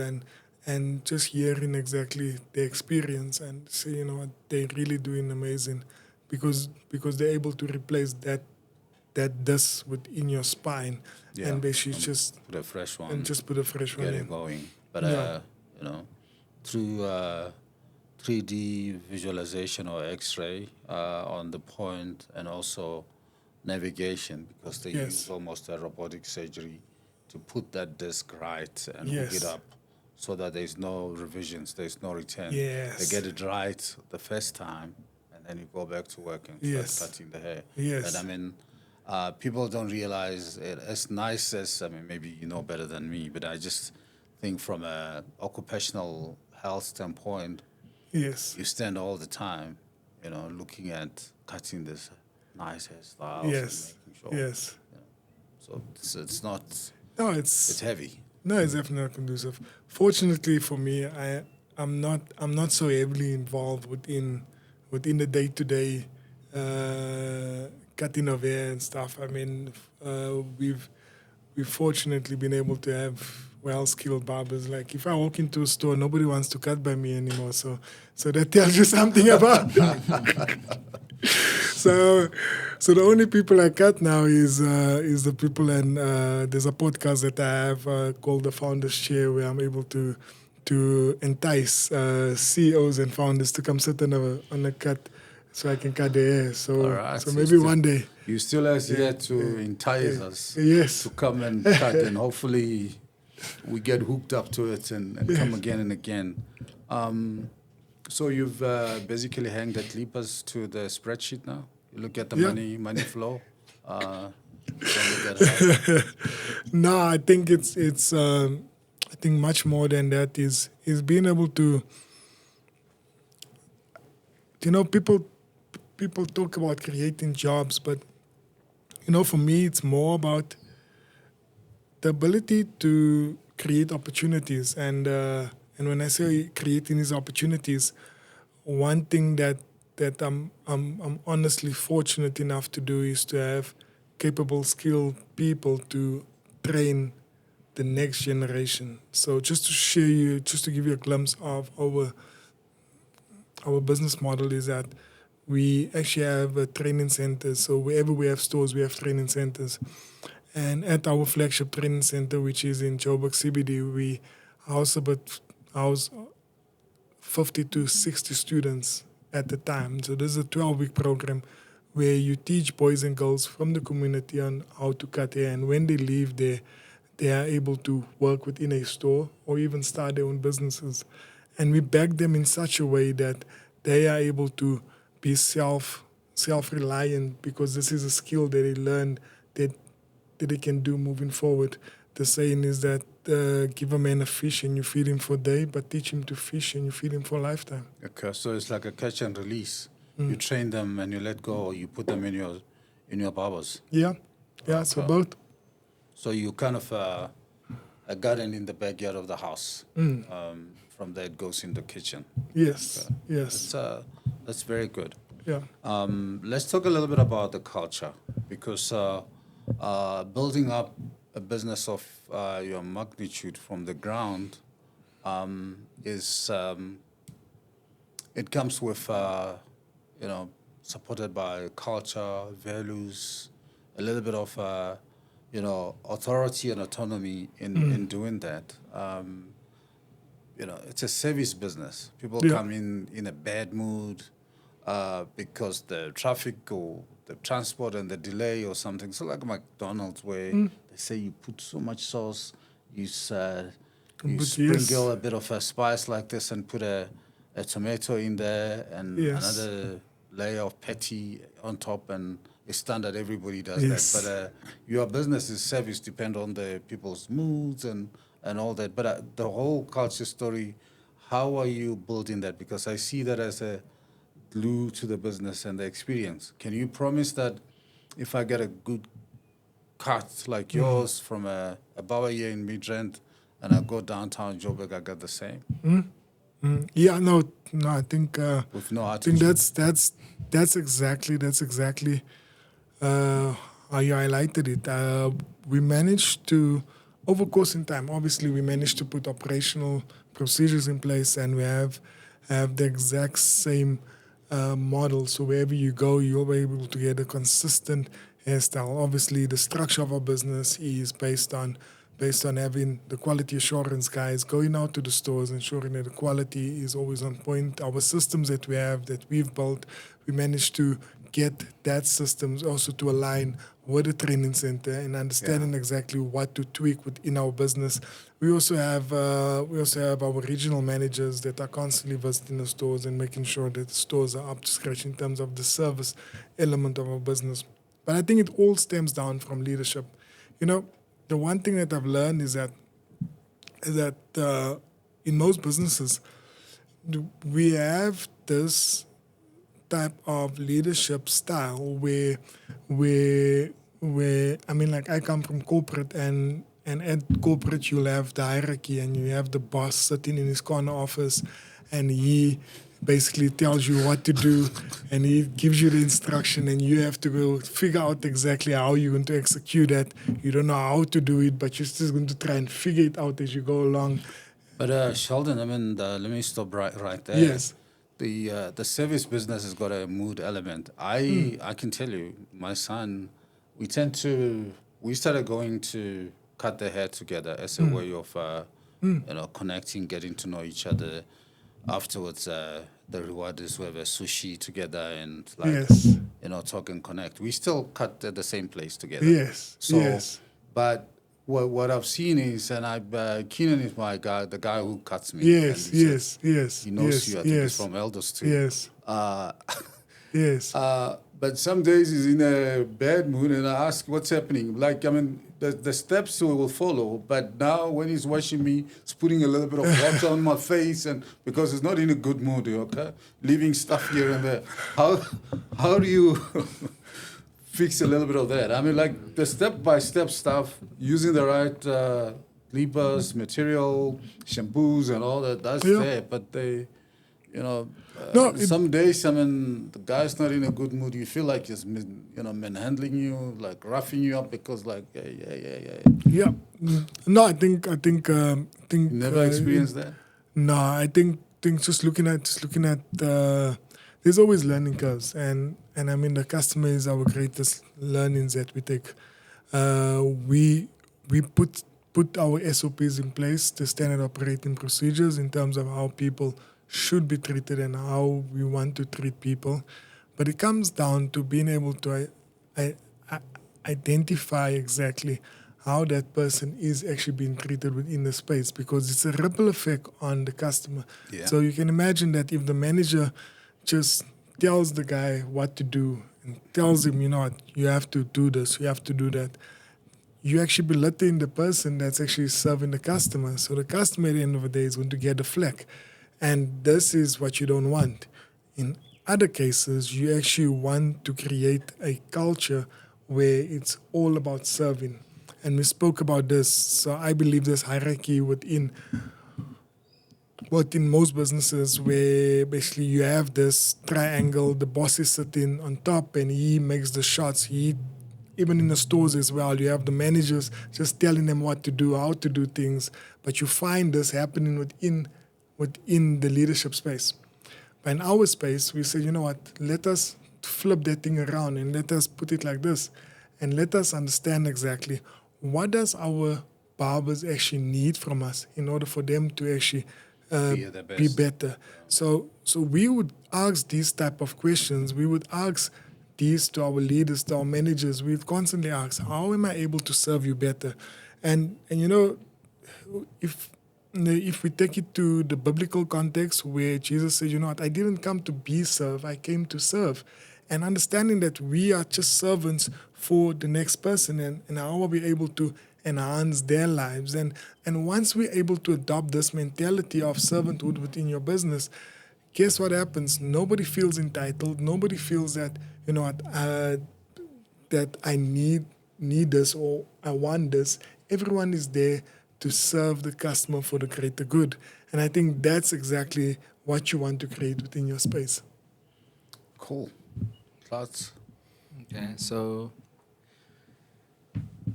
and just hearing exactly the experience and say, you know what, they're really doing amazing because they're able to replace that disc within your spine Yeah. and basically just Put a fresh one. and just put a fresh one get in. it going. But Yeah. through 3D visualization or X-ray on the point, and also navigation, because they Yes. use almost a robotic surgery to put that disc right and Yes. hook it up, so that there's no revisions, there's no return. Yes. They get it right the first time, and then you go back to work and Yes. start cutting the hair. Yes. But I mean, people don't realize it. As nice as, I mean, maybe you know better than me, but I just think from a occupational health standpoint, Yes. you stand all the time, looking at cutting this nice hairstyles Yes. and making sure. Yes. So it's not, No, it's heavy. No, it's definitely not conducive. Fortunately for me, I'm not so heavily involved within the day-to-day cutting of hair and stuff. I mean, we've fortunately been able to have well-skilled barbers. Like if I walk into a store, nobody wants to cut by me anymore. So that tells you something about. So the only people I cut now is the people, and there's a podcast that I have called The Founders Chair, where I'm able to entice CEOs and founders to come sit on a cut, so I can cut their hair. So All right, so so maybe still- one day. You still have here to entice us Yes. to come and cut, and hopefully we get hooked up to it and come again and again. So you've basically hanged the clippers to the spreadsheet now. You look at the Yeah. money flow. Don't look at that. No, I think it's I think much more than that is being able to, people talk about creating jobs, but for me it's more about the ability to create opportunities, and when I say creating these opportunities, one thing that I'm honestly fortunate enough to do is to have capable, skilled people to train the next generation. So just to give you a glimpse of our business model is that we actually have a training centers. So wherever we have stores, we have training centers. And at our flagship training center, which is in Joburg CBD, we house 50 to 60 students at a time. So this is a 12-week program where you teach boys and girls from the community on how to cut hair. And when they leave there, they are able to work within a store or even start their own businesses. And we back them in such a way that they are able to be self-reliant, because this is a skill that they learn that they can do moving forward. The saying is that give a man a fish and you feed him for a day, but teach him to fish and you feed him for a lifetime. Okay, so it's like a catch and release. You train them and you let go, or you put them in your barbers. Yeah, so Okay. both. So you kind of a garden in the backyard of the house. From there it goes in the kitchen. Yes, Okay. yes, That's very good. yeah. Let's talk a little bit about the culture, because building up a business of your magnitude from the ground is it comes with supported by culture, values, a little bit of authority and autonomy in doing that. It's a service business. People Yeah. come in a bad mood. because the traffic or the transport and the delay or something. So like McDonald's, where they say you put so much sauce, you sprinkle a bit of a spice like this and put a tomato in there and another layer of patty on top, and it's standard. Everybody does that. But your business's service depend on the people's moods and all that. But the whole culture story, how are you building that? Because I see that as a glue to the business and the experience. Can you promise that if I get a good cut like yours from a bar here in Midrand and I go downtown Joburg, I get the same? Yeah, no, I think with no I think artificial. that's exactly how you highlighted it. We managed to, over course in time, obviously we managed to put operational procedures in place, and we have the exact same model. So wherever you go, you'll be able to get a consistent hairstyle. Obviously, the structure of our business is based on having the quality assurance guys going out to the stores, ensuring that the quality is always on point. Our systems that we have, that we've built, we managed to get that systems also to align with the training center and understanding exactly what to tweak within our business. We also have our regional managers that are constantly visiting the stores and making sure that the stores are up to scratch in terms of the service element of our business. But I think it all stems down from leadership. You know, the one thing that I've learned is that in most businesses, we have this type of leadership style where I mean, like, I come from corporate, and at corporate you'll have the hierarchy, and you have the boss sitting in his corner office, and he basically tells you what to do, and he gives you the instruction, and you have to go figure out exactly how you're going to execute that. You don't know how to do it, but you're still going to try and figure it out as you go along. But Sheldon, I mean, let me stop right there. Yes. The service business has got a mood element. I can tell you, my son, we started going to cut the hair together as a way of connecting, getting to know each other. Afterwards, the reward is we have a sushi together and talk and connect. We still cut at the same place together. Yes. So, yes. But what I've seen is, and Keenan is my guy, the guy who cuts me. Yes. He knows you. I think yes. he's from Elders too. Yes. Yes. But some days he's in a bad mood, and I ask what's happening. Like, I mean, the steps will follow, but now when he's watching me, he's putting a little bit of water on my face, and because he's not in a good mood, okay, leaving stuff here and there. How do you fix a little bit of that? I mean, like the step-by-step stuff, using the right clippers, material, shampoos, and all that. That's fair, but they. Some days, I mean, the guy's not in a good mood. You feel like he's, manhandling you, like roughing you up because, like, Yeah. No, I think. Never experienced that. No, I think just looking at. There's always learning curves, and I mean the customer is our greatest learnings that we take. We put our SOPs in place, the standard operating procedures in terms of how people should be treated and how we want to treat people. But it comes down to being able to identify exactly how that person is actually being treated within the space, because it's a ripple effect on the customer. Yeah. So you can imagine that if the manager just tells the guy what to do and tells him, you have to do this, you have to do that, you actually belittling the person that's actually serving the customer. So the customer at the end of the day is going to get the flack. And this is what you don't want. In other cases, you actually want to create a culture where it's all about serving. And we spoke about this. So I believe there's hierarchy within most businesses where basically you have this triangle, the boss is sitting on top and he makes the shots. Even in the stores as well, you have the managers just telling them what to do, how to do things. But you find this happening within the leadership space. But in our space, we say, you know what, let us flip that thing around and let us put it like this. And let us understand exactly what does our barbers actually need from us in order for them to actually be better. So we would ask these type of questions. We would ask these to our leaders, to our managers. We'd constantly ask, how am I able to serve you better? And if we take it to the biblical context where Jesus said, I didn't come to be served, I came to serve. And understanding that we are just servants for the next person, and how are we able to enhance their lives. And once we're able to adopt this mentality of servanthood within your business, guess what happens? Nobody feels entitled. Nobody feels that, that I need this or I want this. Everyone is there to serve the customer for the greater good. And I think that's exactly what you want to create within your space. Cool. Thoughts? Okay, so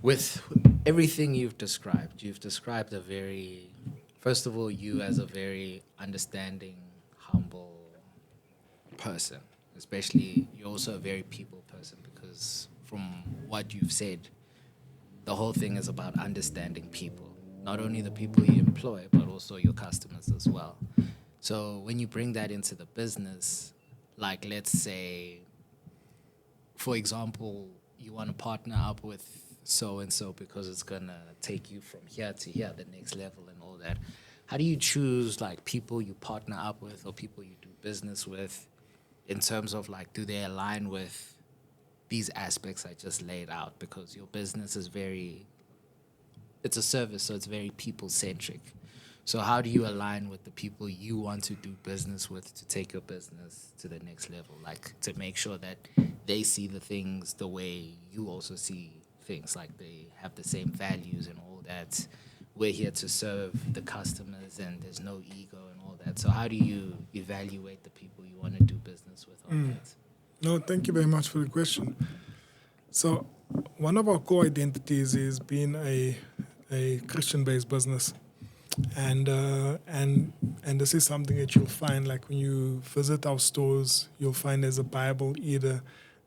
with everything you've described first of all, you as a very understanding, humble person. Especially, you're also a very people person, because from what you've said, the whole thing is about understanding people. Not only the people you employ, but also your customers as well. So when you bring that into the business, like let's say, for example, you want to partner up with so-and-so because it's going to take you from here to here, the next level and all that. How do you choose like people you partner up with or people you do business with in terms of like, do they align with these aspects I just laid out? Because your business is it's a service, so it's very people-centric. So how do you align with the people you want to do business with to take your business to the next level? Like to make sure that they see the things the way you also see things, like they have the same values and all that. We're here to serve the customers and there's no ego and all that. So how do you evaluate the people you want to do business with on that? No, thank you very much for the question. So one of our core identities is being a Christian-based business. And this is something that you'll find, like when you visit our stores, you'll find there's a Bible either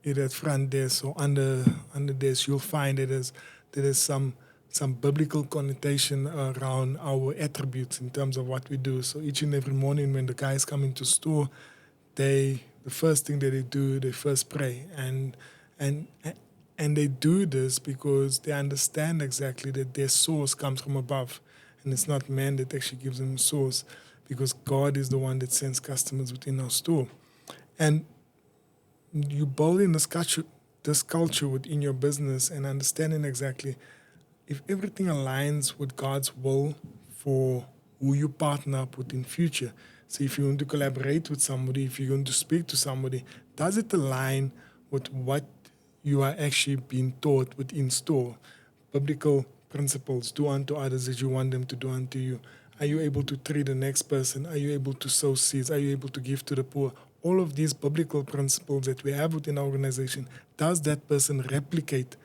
at front desk or under desk. You'll find there is some biblical connotation around our attributes in terms of what we do. So each and every morning when the guys come into store, the first thing that they do, they first pray. And they do this because they understand exactly that their source comes from above. And it's not man that actually gives them a source, because God is the one that sends customers within our store. And you build in this culture within your business and understanding exactly if everything aligns with God's will for who you partner up with in future. So if you want to collaborate with somebody, if you're going to speak to somebody, does it align with what you are actually being taught within store? Biblical principles, do unto others as you want them to do unto you. Are you able to treat the next person? Are you able to sow seeds? Are you able to give to the poor? All of these biblical principles that we have within our organization, does that person replicate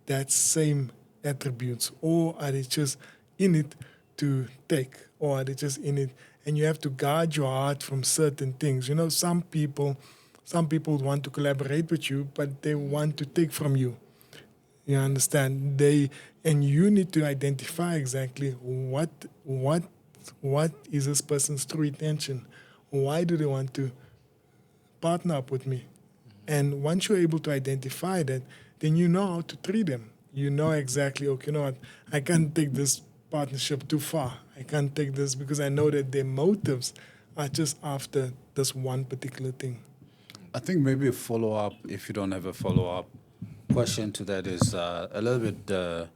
that same attributes, or are they just in it to take, or are they just in it? And you have to guard your heart from certain things. Some people want to collaborate with you, but they want to take from you. You understand? And you need to identify exactly what is this person's true intention. Why do they want to partner up with me? And once you're able to identify that, then you know how to treat them. You know exactly, okay, you know what, I can't take this partnership too far. I can't take this because I know that their motives are just after this one particular thing. I think maybe a follow-up, if you don't have a follow-up question to that, is a little bit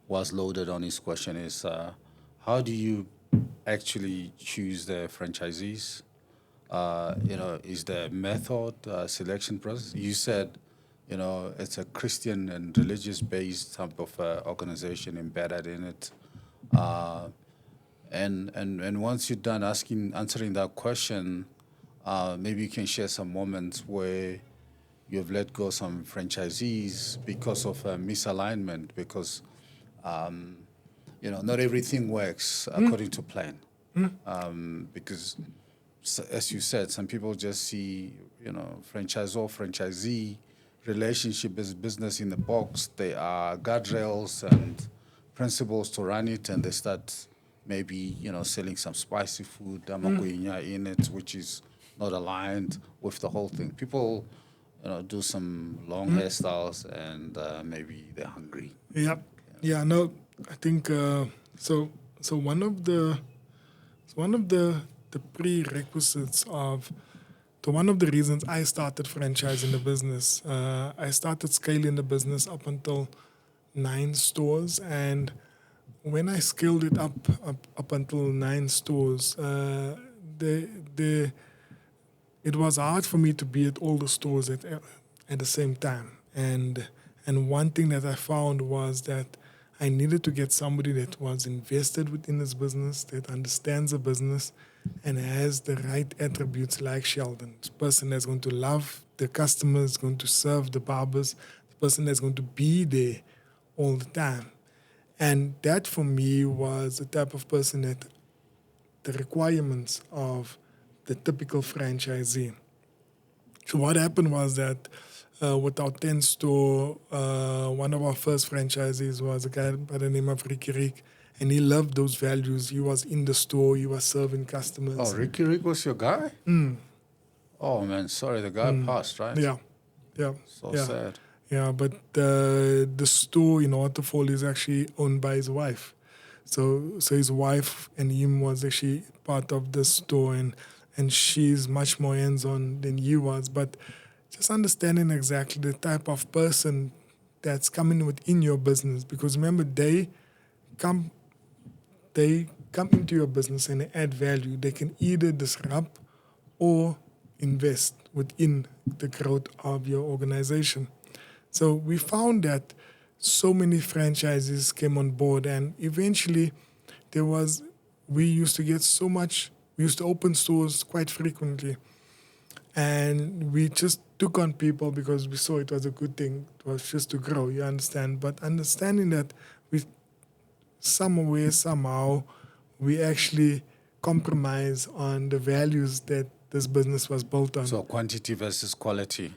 was loaded on his question is how do you actually choose the franchisees? Is the method selection process? You said, it's a Christian and religious-based type of organization embedded in it. And once you're done answering that question, maybe you can share some moments where you've let go some franchisees because of misalignment, because not everything works according to plan. Because, as you said, some people just see, franchisor-franchisee relationship as business in the box. They are guardrails and principles to run it, and they start maybe, selling some spicy food, damakuinya in it, which is not aligned with the whole thing. People, do some long hairstyles and maybe they're hungry. Yeah. No, I think so. So one of the prerequisites of one of the reasons I started franchising the business, I started scaling the business up until 9 stores, and when I scaled it up until 9 stores, it was hard for me to be at all the stores at the same time. And one thing that I found was that I needed to get somebody that was invested within this business, that understands the business, and has the right attributes like Sheldon. The person that's going to love the customers, going to serve the barbers, the person that's going to be there all the time. And that for me was the type of person that the requirements of the typical franchisee. So what happened was that with our 10 store, one of our first franchisees was a guy by the name of Ricky Rick, and he loved those values. He was in the store, he was serving customers. Oh, Ricky Rick was your guy? Oh, man, sorry, the guy passed, right? Yeah. So sad. Yeah, but the store in Waterfall is actually owned by his wife. So his wife and him was actually part of the store, and she's much more hands-on than he was. But just understanding exactly the type of person that's coming within your business, because remember, they come into your business and they add value. They can either disrupt or invest within the growth of your organization. So we found that so many franchises came on board, and eventually we used to open stores quite frequently, and we just took on people because we saw it was a good thing. It was just to grow, you understand? But understanding that somehow, we actually compromise on the values that this business was built on. So quantity versus quality.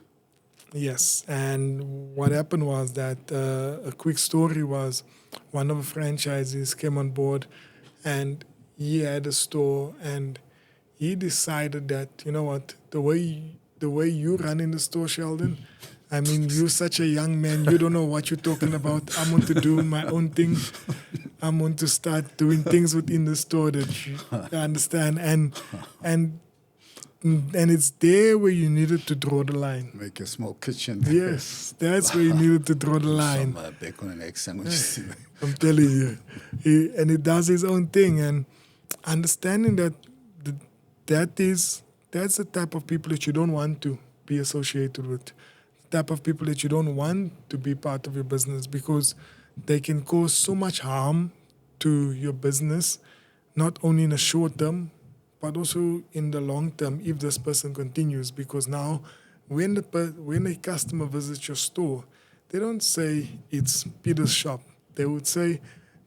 Yes, and what happened was that a quick story was one of the franchisees came on board, and he had a store, and he decided that, you know what, the way you run in the store, Sheldon, I mean, you're such a young man, you don't know what you're talking about. I'm going to do my own thing. I'm going to start doing things within the store that you understand, and it's there where you needed to draw the line. Make a small kitchen. Yes, that's where you needed to draw the line. Some bacon and egg sandwiches. I'm telling you. And he does his own thing. And understanding that that's the type of people that you don't want to be associated with. The type of people that you don't want to be part of your business, because they can cause so much harm to your business, not only in the short term, but also in the long term if this person continues. Because now when a customer visits your store, they don't say it's Peter's shop. They would say,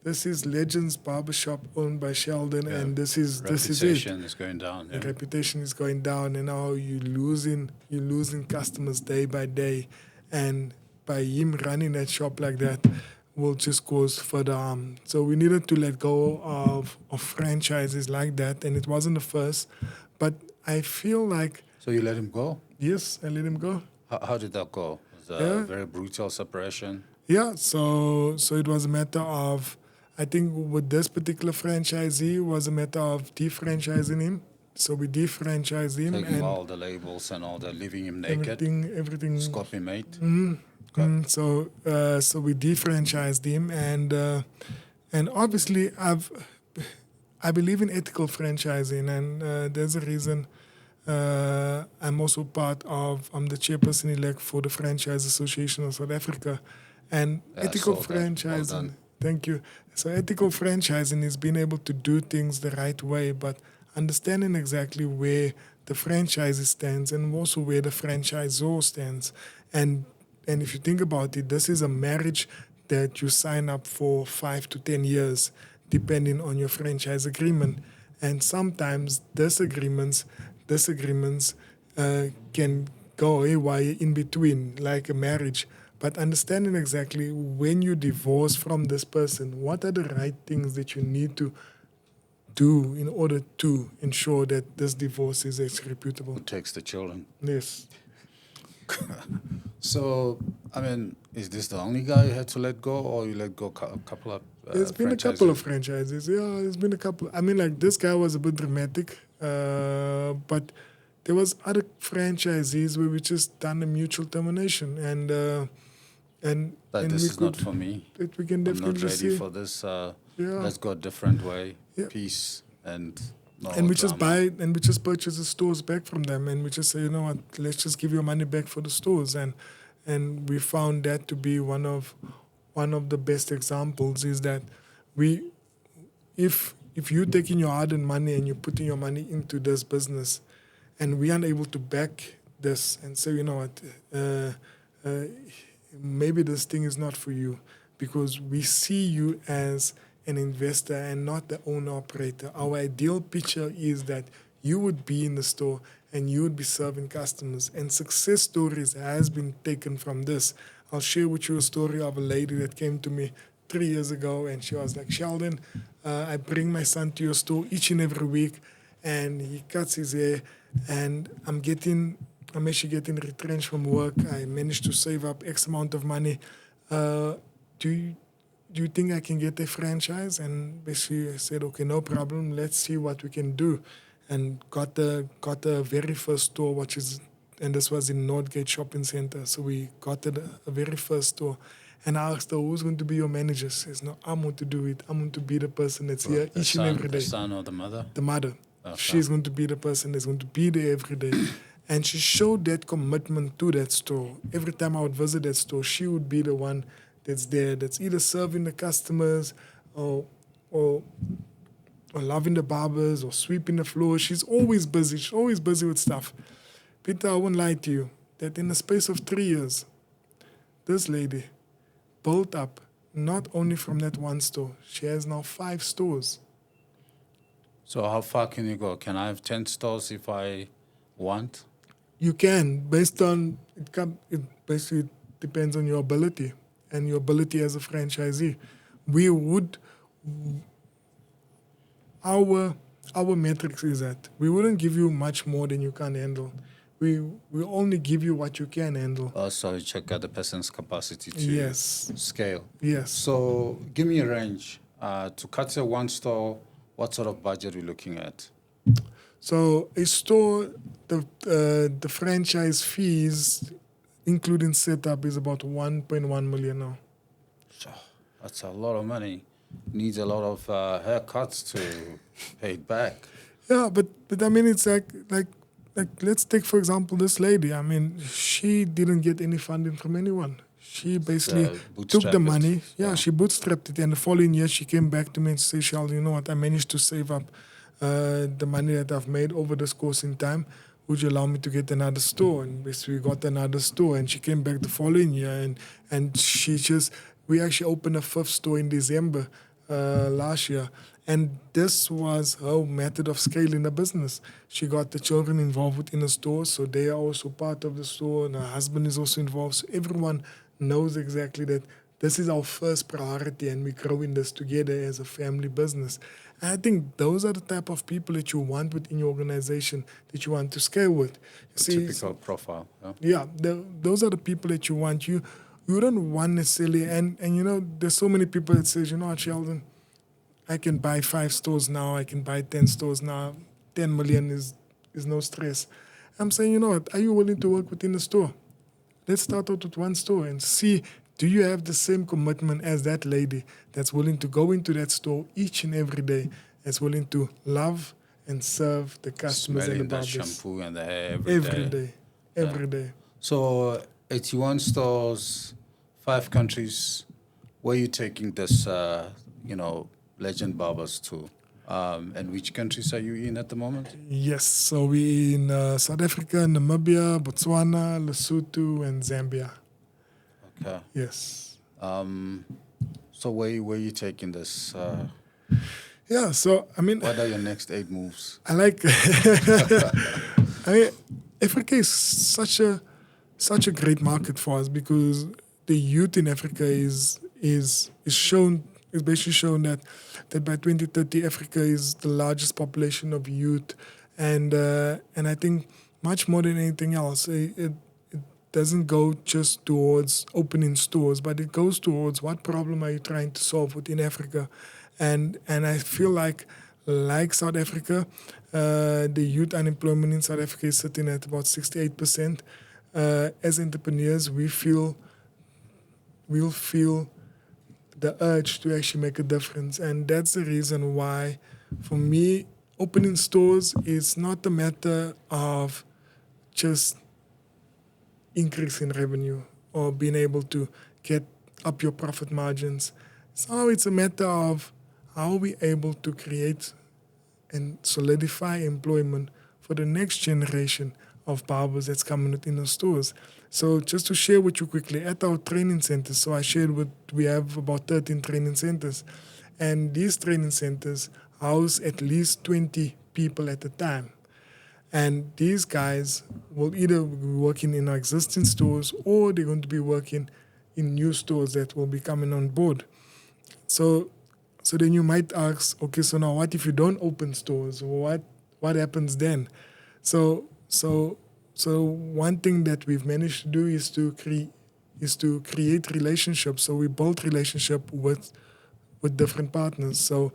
this is Legends Barbershop owned by Sheldon, and this is it. Reputation is going down. The reputation is going down, and now you're losing customers day by day. And by him running that shop like that will just cause further harm. So we needed to let go of franchises like that, and it wasn't the first. But I feel like... So you let him go? Yes, I let him go. How did that go? Was it a very brutal separation? Yeah, so it was a matter of, I think with this particular franchisee, it was a matter of defranchising him. So we defranchised him. Taking all the labels and all that, leaving him naked? Everything. Scopy mate? So we defranchised him, and obviously I believe in ethical franchising, and there's a reason I'm also I'm the chairperson elect for the Franchise Association of South Africa, and ethical franchising. Well, thank you. So ethical franchising is being able to do things the right way, but understanding exactly where the franchisee stands and also where the franchisor stands. And if you think about it, this is a marriage that you sign up for 5 to 10 years, depending on your franchise agreement. And sometimes disagreements can go haywire in between, like a marriage. But understanding exactly when you divorce from this person, what are the right things that you need to do in order to ensure that this divorce is as reputable? Who takes the children? Yes. So, I mean, is this the only guy you had to let go, or you let go a couple of There's been a couple of franchises? franchises. Yeah, there's been a couple. I mean, like this guy was a bit dramatic, but there was other franchisees where we just done a mutual termination, and But this we is not could- for me. that we can I'm definitely not ready see. for this. Yeah. Let's go a different way. Yeah. Peace and no And we just drama. buy and we just purchase the stores back from them, and we just say, you know what, let's just give your money back for the stores, and we found that to be one of the best examples is that if you're taking your hard-earned money and you're putting your money into this business, and we aren't able to back this and say, you know what, maybe this thing is not for you, because we see you as an investor and not the owner operator. Our ideal picture is that you would be in the store and you would be serving customers. And success stories has been taken from this. I'll share with you a story of a lady that came to me 3 years ago, and she was like, Sheldon, I bring my son to your store each and every week, and he cuts his hair, and I'm actually getting retrenched from work. I managed to save up X amount of money. Do you think I can get a franchise? And basically I said, okay, no problem. Let's see what we can do. And got the very first store, and this was in Northgate Shopping Center. So we got a very first store. And I asked her, who's going to be your manager? She says, no, I'm going to do it. I'm going to be the person that's here each and every day. The son or the mother? The mother. Okay. She's going to be the person that's going to be there every day. And she showed that commitment to that store. Every time I would visit that store, she would be the one that's there, that's either serving the customers or loving the barbers or sweeping the floor. She's always busy. She's always busy with stuff. Peter, I won't lie to you that in the space of 3 years, this lady built up not only from that one store, she has now 5 stores. So how far can you go? Can I have 10 stores if I want? You can, based on it basically depends on your ability and your ability as a franchisee. We would our metrics is that we wouldn't give you much more than you can handle. We only give you what you can handle. Also, you check out the person's capacity to Yes. scale. Yes. So give me a range. To cut a one store, what sort of budget are we looking at? So a store, the franchise fees, including setup, is about 1.1 million now. That's a lot of money. Needs a lot of haircuts to pay it back. Yeah, but I mean, it's like let's take for example this lady. I mean, she didn't get any funding from anyone. She basically took the bootstrap money. it. Yeah, she bootstrapped it, and the following year she came back to me and said, "Sheldon, you know what? I managed to save up the money that I've made over this course in time. Would you allow me to get another store?" And basically we got another store, and she came back the following year, and we actually opened a 5th store in December last year. And this was her method of scaling the business. She got the children involved within the store, so they are also part of the store, and her husband is also involved. So everyone knows exactly that this is our first priority, and we're growing this together as a family business. And I think those are the type of people that you want within your organization, that you want to scale with. Typical profile. Yeah, those are the people that you want. You don't want necessarily, and you know, there's so many people that says, you know what, Sheldon, I can buy 5 stores now, I can buy 10 stores now, 10 million is no stress. I'm saying, you know what, are you willing to work within the store? Let's start out with one store and see, do you have the same commitment as that lady that's willing to go into that store each and every day, that's willing to love and serve the customers and the Smelling the barbers shampoo and the hair every day. So 81 stores, 5 countries. Where are you taking this, Legend Barbers to? And which countries are you in at the moment? Yes, so we're in South Africa, Namibia, Botswana, Lesotho, and Zambia. Okay. Yes. So where are you taking this? Yeah, so I mean, What are your next 8 moves? I like. I mean, Africa is such a great market for us because the youth in Africa is shown It's basically shown that by 2030, Africa is the largest population of youth, and I think much more than anything else, it doesn't go just towards opening stores, but it goes towards what problem are you trying to solve within Africa, and I feel like South Africa, the youth unemployment in South Africa is sitting at about 68%. As entrepreneurs, we'll feel the urge to actually make a difference. And that's the reason why, for me, opening stores is not a matter of just increasing revenue or being able to get up your profit margins. So it's a matter of how are we able to create and solidify employment for the next generation of barbers that's coming within the stores. So just to share with you quickly, at our training centers, so I shared we have about 13 training centers, and these training centers house at least 20 people at a time. And these guys will either be working in our existing stores or they're going to be working in new stores that will be coming on board. So then you might ask, okay, so now what if you don't open stores? What happens then? So one thing that we've managed to do is to create relationships. So we build relationship with different partners. So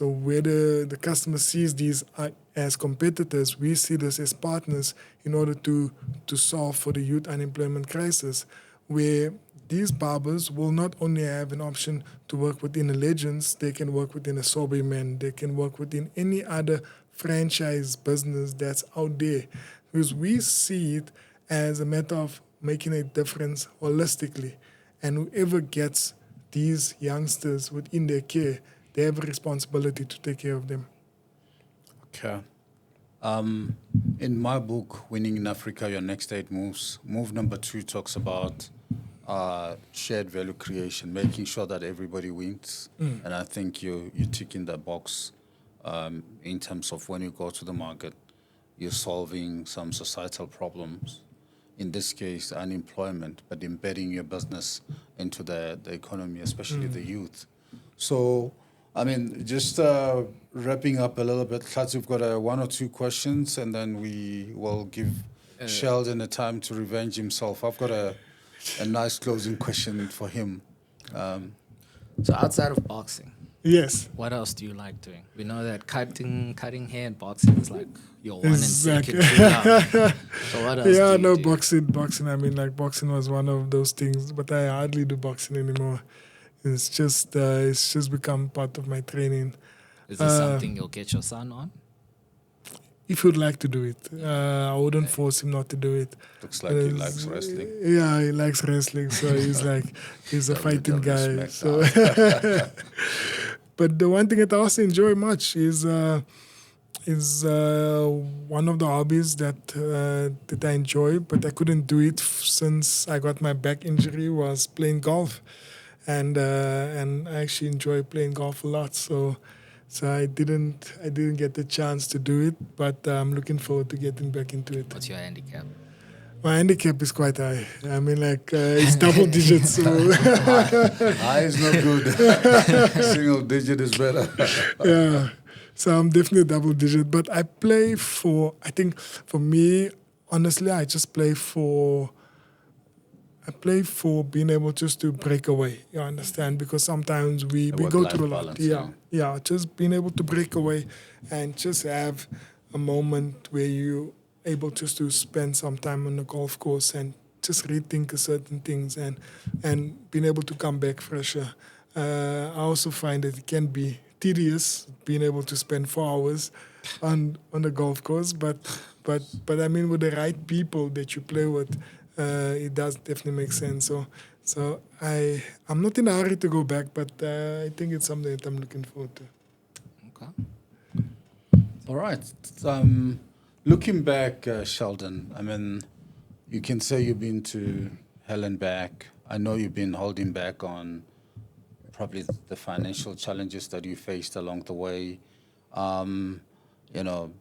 where the customer sees these as competitors, we see this as partners in order to solve for the youth unemployment crisis, where these barbers will not only have an option to work within a Legends, they can work within a Soberman, they can work within any other franchise business that's out there. Because we see it as a matter of making a difference holistically. And whoever gets these youngsters within their care, they have a responsibility to take care of them. Okay. In my book, Winning in Africa, Your Next 8 Moves, move number 2 talks about shared value creation, making sure that everybody wins. And I think you're ticking that box in terms of when you go to the market, you're solving some societal problems. In this case, unemployment, but embedding your business into the economy, especially the youth. So, I mean, just wrapping up a little bit, Tlats, we've got 1 or 2 questions, and then we will give Sheldon a time to revenge himself. I've got a nice closing question for him. So outside of boxing, Yes. what else do you like doing? We know that cutting hair and boxing is like your one Exactly. and second true love. So what else do you do? Boxing. I mean, like, boxing was one of those things, but I hardly do boxing anymore. It's just become part of my training. Is this something you'll get your son on? If you'd like to do it, I wouldn't force him not to do it. Looks like he likes wrestling. Yeah, he likes wrestling, so he's a fighting guy. So, but the one thing that I also enjoy much is one of the hobbies that I enjoy, but I couldn't do it since I got my back injury, was playing golf, and I actually enjoy playing golf a lot. So I didn't get the chance to do it, but I'm looking forward to getting back into it. What's your handicap? My handicap is quite high. I mean, like, it's double digits. So. High is not good. Single digit is better. Yeah. So I'm definitely double digit. But I play for me, honestly, I just play for being able just to break away. You understand? Because sometimes we go through a lot. Balance, Yeah. Just being able to break away and just have a moment where you able just to spend some time on the golf course and just rethink certain things and being able to come back fresher. I also find that it can be tedious being able to spend 4 hours on the golf course, but I mean, with the right people that you play with, it does definitely make sense. So I'm not in a hurry to go back, but I think it's something that I'm looking forward to. Okay. All right. Looking back, Sheldon, I mean, you can say you've been to hell and back. I know you've been holding back on probably the financial challenges that you faced along the way. You know,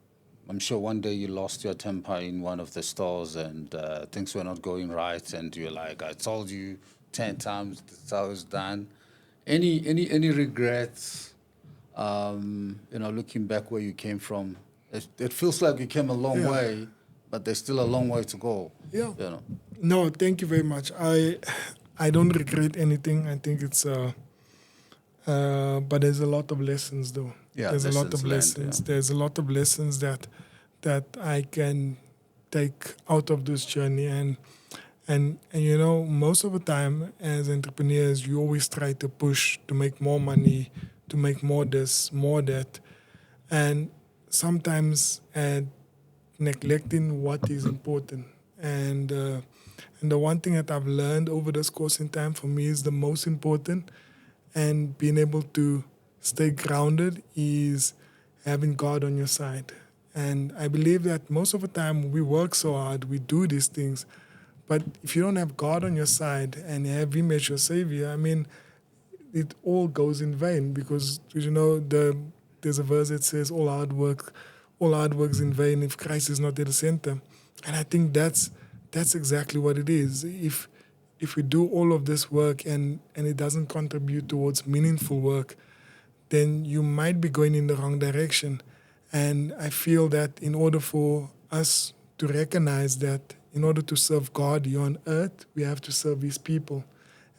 I'm sure one day you lost your temper in one of the stores and things were not going right, and you're like, I told you 10 times this how it's done. Any regrets? Looking back where you came from, it feels like you came a long Yeah. way, but there's still a long way to go. Yeah. You know. No, thank you very much. I don't regret anything. I think it's but there's a lot of lessons though. Yeah, There's a lot of lessons learned, lessons. yeah. There's a lot of lessons that I can take out of this journey, and most of the time as entrepreneurs you always try to push to make more money, to make more this, more that, and sometimes neglecting what is important. And the one thing that I've learned over this course in time for me is the most important, and being able to stay grounded is having God on your side. And I believe that most of the time we work so hard, we do these things, but if you don't have God on your side and you have Him as your Savior, I mean, it all goes in vain, because there's a verse that says all hard work is in vain if Christ is not at the center. And I think that's exactly what it is. If we do all of this work and it doesn't contribute towards meaningful work, then you might be going in the wrong direction. And I feel that in order for us to recognize that in order to serve God here on earth, we have to serve His people.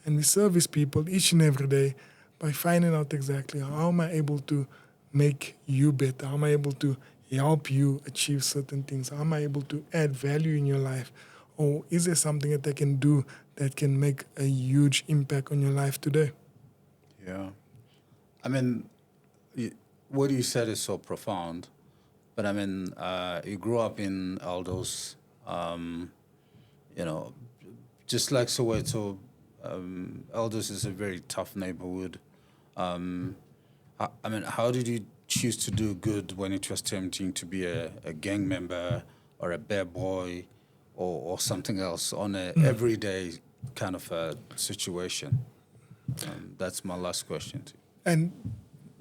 And we serve His people each and every day by finding out exactly how am I able to make you better? How am I able to help you achieve certain things? How am I able to add value in your life? Or is there something that I can do that can make a huge impact on your life today? Yeah. I mean, what you said is so profound, but I mean, you grew up in Aldos, just like Soweto. Aldos is a very tough neighborhood. How did you choose to do good when it was tempting to be a gang member or a bad boy or something else on a everyday kind of a situation? That's my last question to you.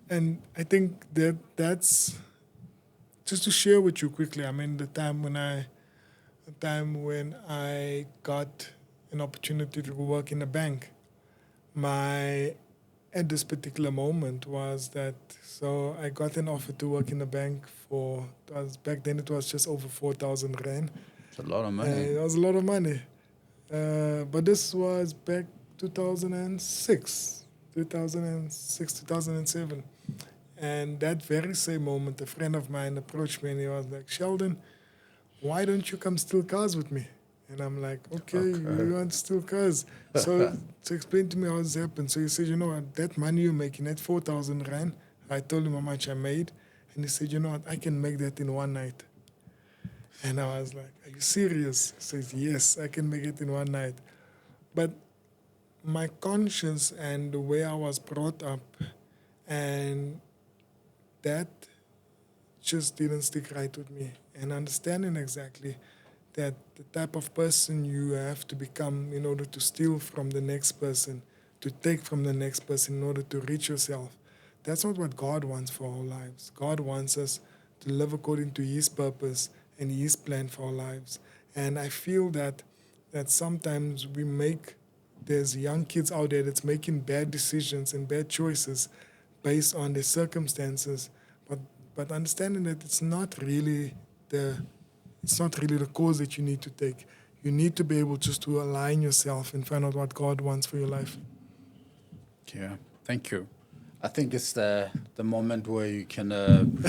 And I think that's just to share with you quickly. I mean, the time when I got an opportunity to work in a bank, at this particular moment was that, so I got an offer to work in a bank back then it was just over 4,000 Rand. It's a lot of money. It was a lot of money. But this was back 2006, 2007. And that very same moment, a friend of mine approached me and he was like, Sheldon, why don't you come steal cars with me? And I'm like, okay. You want to steal cars? So to explain to me how this happened. So he said, you know what, that money you're making, that 4,000 Rand, I told him how much I made. And he said, you know what, I can make that in one night. And I was like, are you serious? He says, yes, I can make it in one night. But my conscience and the way I was brought up, and that just didn't stick right with me. And understanding exactly that the type of person you have to become in order to steal from the next person, to take from the next person in order to reach yourself, that's not what God wants for our lives. God wants us to live according to His purpose and His plan for our lives. And I feel that sometimes there's young kids out there that's making bad decisions and bad choices based on their circumstances, but understanding that it's not really the course that you need to take. You need to be able just to align yourself and find out what God wants for your life. Yeah, thank you. I think it's the moment where you can and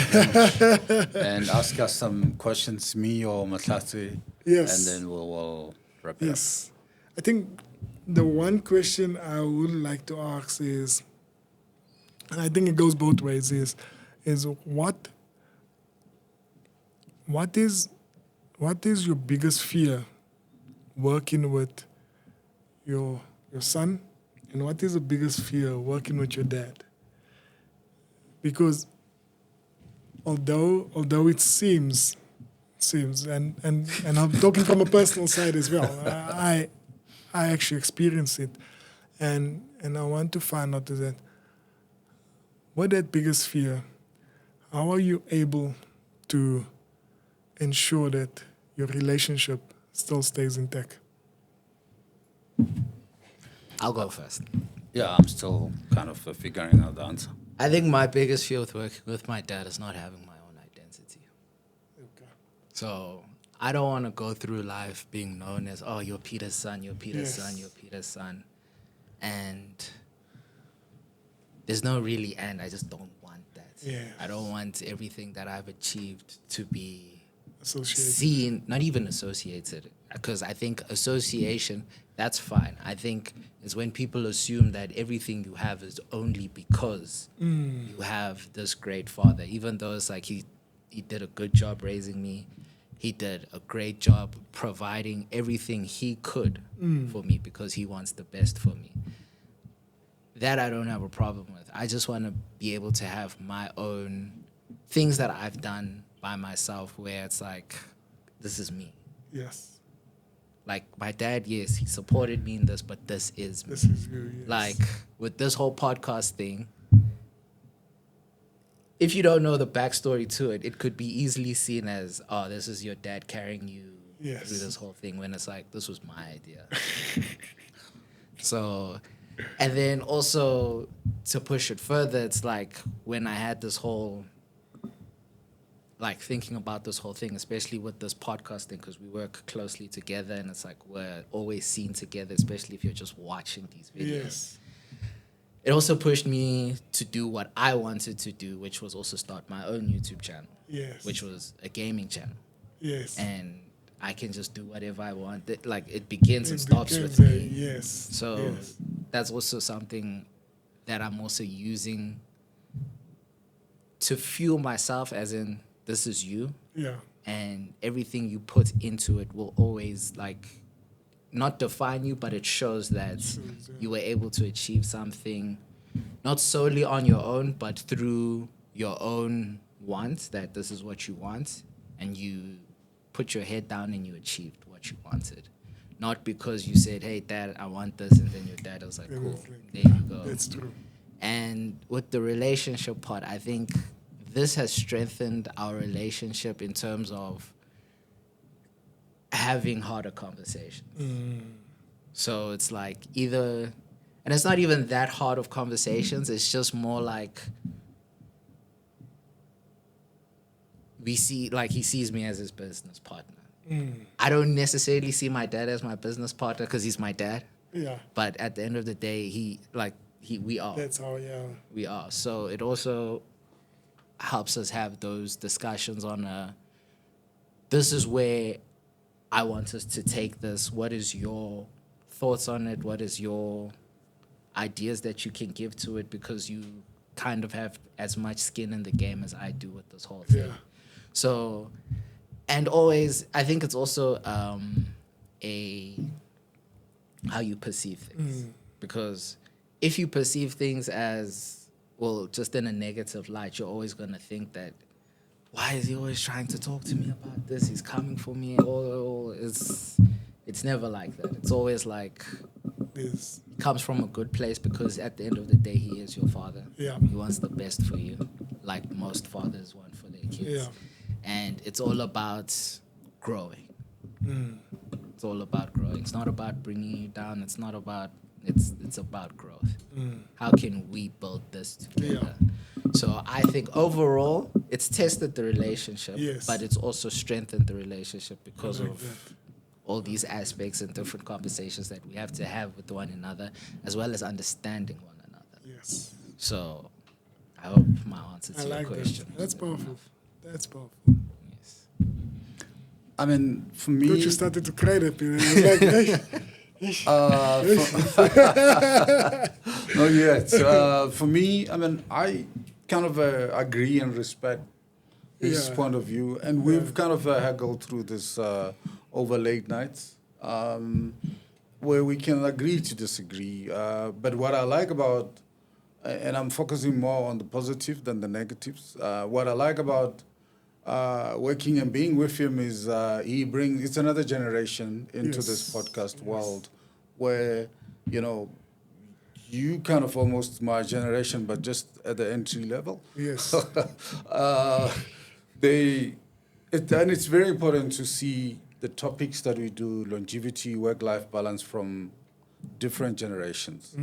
ask us some questions, me or Matlati. Yes. And then we'll wrap it up. Yes. I think the one question I would like to ask is, and I think it goes both ways, is what is your biggest fear working with your son, and what is the biggest fear working with your dad? Because although it seems, and I'm talking from a personal side as well, I actually experienced it, and I want to find out is that what that biggest fear, how are you able to ensure that your relationship still stays intact? I'll go first. Yeah, I'm still kind of figuring out the answer. I think my biggest fear with working with my dad is not having my own identity. Okay. So I don't want to go through life being known as, oh, you're Peter's son, you're Peter's Yes. son, you're Peter's son. And there's no really end. I just don't want that. Yes. I don't want everything that I've achieved to be Associated. seen, not even associated. Because I think association, that's fine. I think it's when people assume that everything you have is only because you have this great father, even though it's like he did a good job raising me. He did a great job providing everything he could for me because he wants the best for me. That I don't have a problem with. I just want to be able to have my own things that I've done by myself where it's like, this is me. Yes. Like my dad, yes, he supported me in this, but this is me. This is you. Yes. Like with this whole podcast thing, if you don't know the backstory to it, it could be easily seen as, oh, this is your dad carrying you Yes. through this whole thing, when it's like, this was my idea. So, and then also to push it further, it's like when I had this whole, like thinking about this whole thing, especially with this podcast thing, because we work closely together and it's like we're always seen together, especially if you're just watching these videos. Yes. It also pushed me to do what I wanted to do, which was also start my own YouTube channel, Yes. which was a gaming channel. Yes. And I can just do whatever I want. Like it begins and It stops became with very- me. Yes. So yes. that's also something that I'm also using to fuel myself, as in, this is you, Yeah. and everything you put into it will always like not define you, but it shows that you were able to achieve something not solely on your own, but through your own wants, that this is what you want, and you put your head down and you achieved what you wanted. Not because you said, hey, Dad, I want this, and then your dad was like, It cool, was like, there you go. That's true. And with the relationship part, I think this has strengthened our relationship in terms of having harder conversations. So it's like either, and it's not even that hard of conversations, it's just more like we see, like he sees me as his business partner. I don't necessarily see my dad as my business partner because he's my dad. Yeah. But at the end of the day, we are. That's how, yeah. We are. So it also helps us have those discussions on this is where I want us to take this. What is your thoughts on it? What is your ideas that you can give to it? Because you kind of have as much skin in the game as I do with this whole thing. Yeah. So, and always, I think it's also how you perceive things. Because if you perceive things as, well, just in a negative light, you're always going to think that, why is he always trying to talk to me about this? He's coming for me. It's never like that. It's always like, Yes. it comes from a good place, because at the end of the day, he is your father. Yeah. He wants the best for you, like most fathers want for their kids. Yeah. And it's all about growing. It's all about growing. It's not about bringing you down. It's not about, it's about growth. How can we build this together? So I think overall, it's tested the relationship, Yes. but it's also strengthened the relationship because I like of that. all these aspects and different conversations that we have to have with one another, as well as understanding one another. Yes. So I hope my answer to I your like question. that. That's was good powerful. enough. That's powerful. Yes. I mean, for me, Good, you started to cry that period. I was like, hey. not yet. For me, I mean, I kind of agree and respect his Yeah. point of view, and we've kind of haggled through this over late nights, where we can agree to disagree. But what I like about, and I'm focusing more on the positive than the negatives. What I like about working and being with him is it's another generation into this Yes. podcast world, where, you know, you kind of almost my generation, but just at the entry level. Yes. And it's very important to see the topics that we do, longevity, work-life balance, from different generations.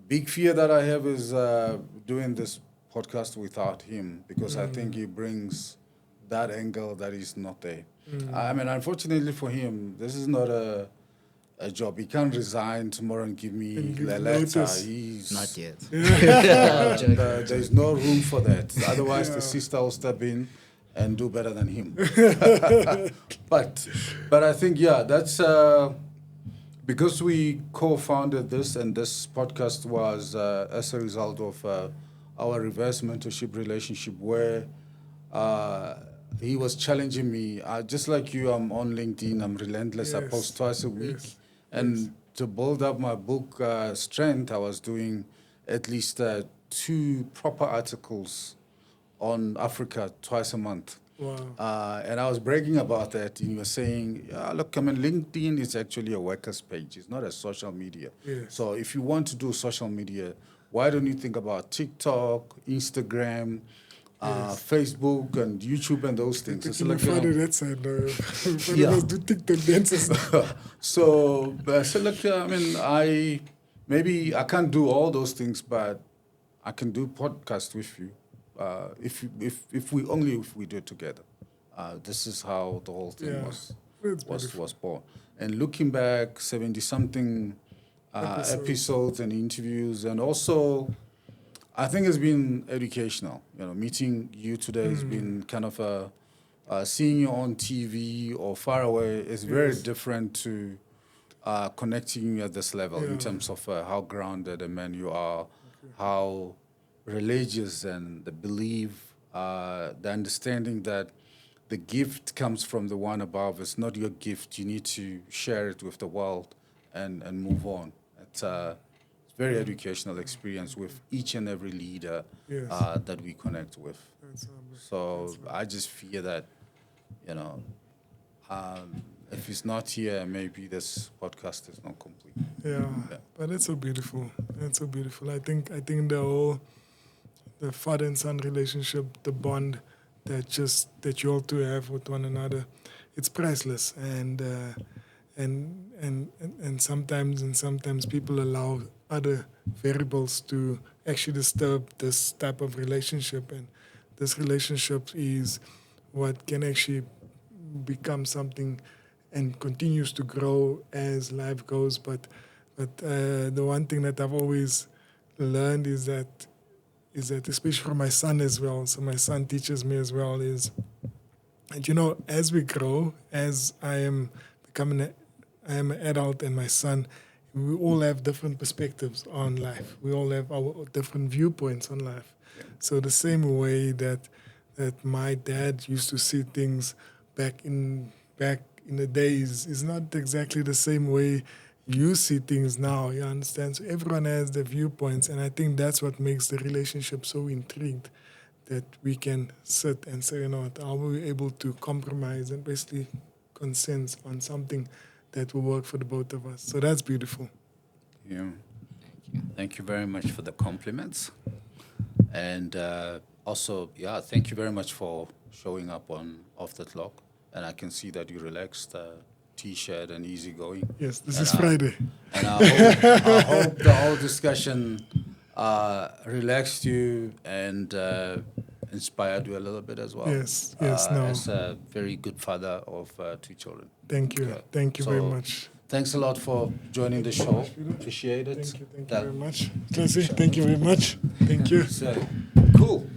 Big fear that I have is doing this podcast without him, because I think he brings that angle that is not there. I mean, unfortunately for him, this is not a job. He can't resign tomorrow and give me And give the letter. notice. He's Not yet. there's no room for that. Otherwise, the sister will step in and do better than him. but I think, that's because we co-founded this, and this podcast was as a result of our reverse mentorship relationship, where he was challenging me. Just like you, I'm on LinkedIn. I'm relentless. I Yes. post twice a week. Yes. And to build up my book strength, I was doing at least 2 proper articles on Africa twice a month. Wow. And I was bragging about that, and you were saying, look, I mean, LinkedIn is actually a worker's page. It's not a social media. Yes. So if you want to do social media, why don't you think about TikTok, Instagram, Facebook, and YouTube, and those things? It's Taking like, my you know, father that side now. Father Yeah. must do TikTok dances. so look, I mean, maybe I can't do all those things, but I can do podcast with you. If we do it together. This is how the whole thing Yeah. was That's beautiful. was born. And looking back, 70-something episodes and interviews, and also I think it's been educational. You know, meeting you today has been kind of seeing you on TV or far away is very different to connecting you at this level in terms of how grounded a man you are, how religious, and the belief, the understanding that the gift comes from the one above. It's not your gift. You need to share it with the world and move on. It's very educational experience with each and every leader Yes. that we connect with. That's So I just fear that, you know, if he's not here, maybe this podcast is not complete. Yeah, but it's so beautiful. It's so beautiful. I think the father and son relationship, the bond that you all two have with one another, it's priceless. And sometimes people allow other variables to actually disturb this type of relationship, and this relationship is what can actually become something and continues to grow as life goes. But the one thing that I've always learned is that especially from my son as well, so my son teaches me as well, is that, you know, as we grow, as I am an adult, and my son, we all have different perspectives on life. We all have our different viewpoints on life. Yeah. So the same way that my dad used to see things back in the days is not exactly the same way you see things now, you understand? So everyone has their viewpoints, and I think that's what makes the relationship so intrigued, that we can sit and say, you know, are we able to compromise and basically consensus on something that will work for the both of us? So that's beautiful. Yeah. Thank you very much for the compliments. And also, thank you very much for showing up on Off the Clock. And I can see that you relaxed, T-shirt and easygoing. Yes, this is Friday. And I hope the whole discussion relaxed you and inspired you a little bit as well. Yes, no. As a very good father of 2 children. Thank you. Thank you very So, much. Thanks a lot for joining the show. Appreciate it. Thank you very much. Tracy, thank you very much. Thank you. So, cool.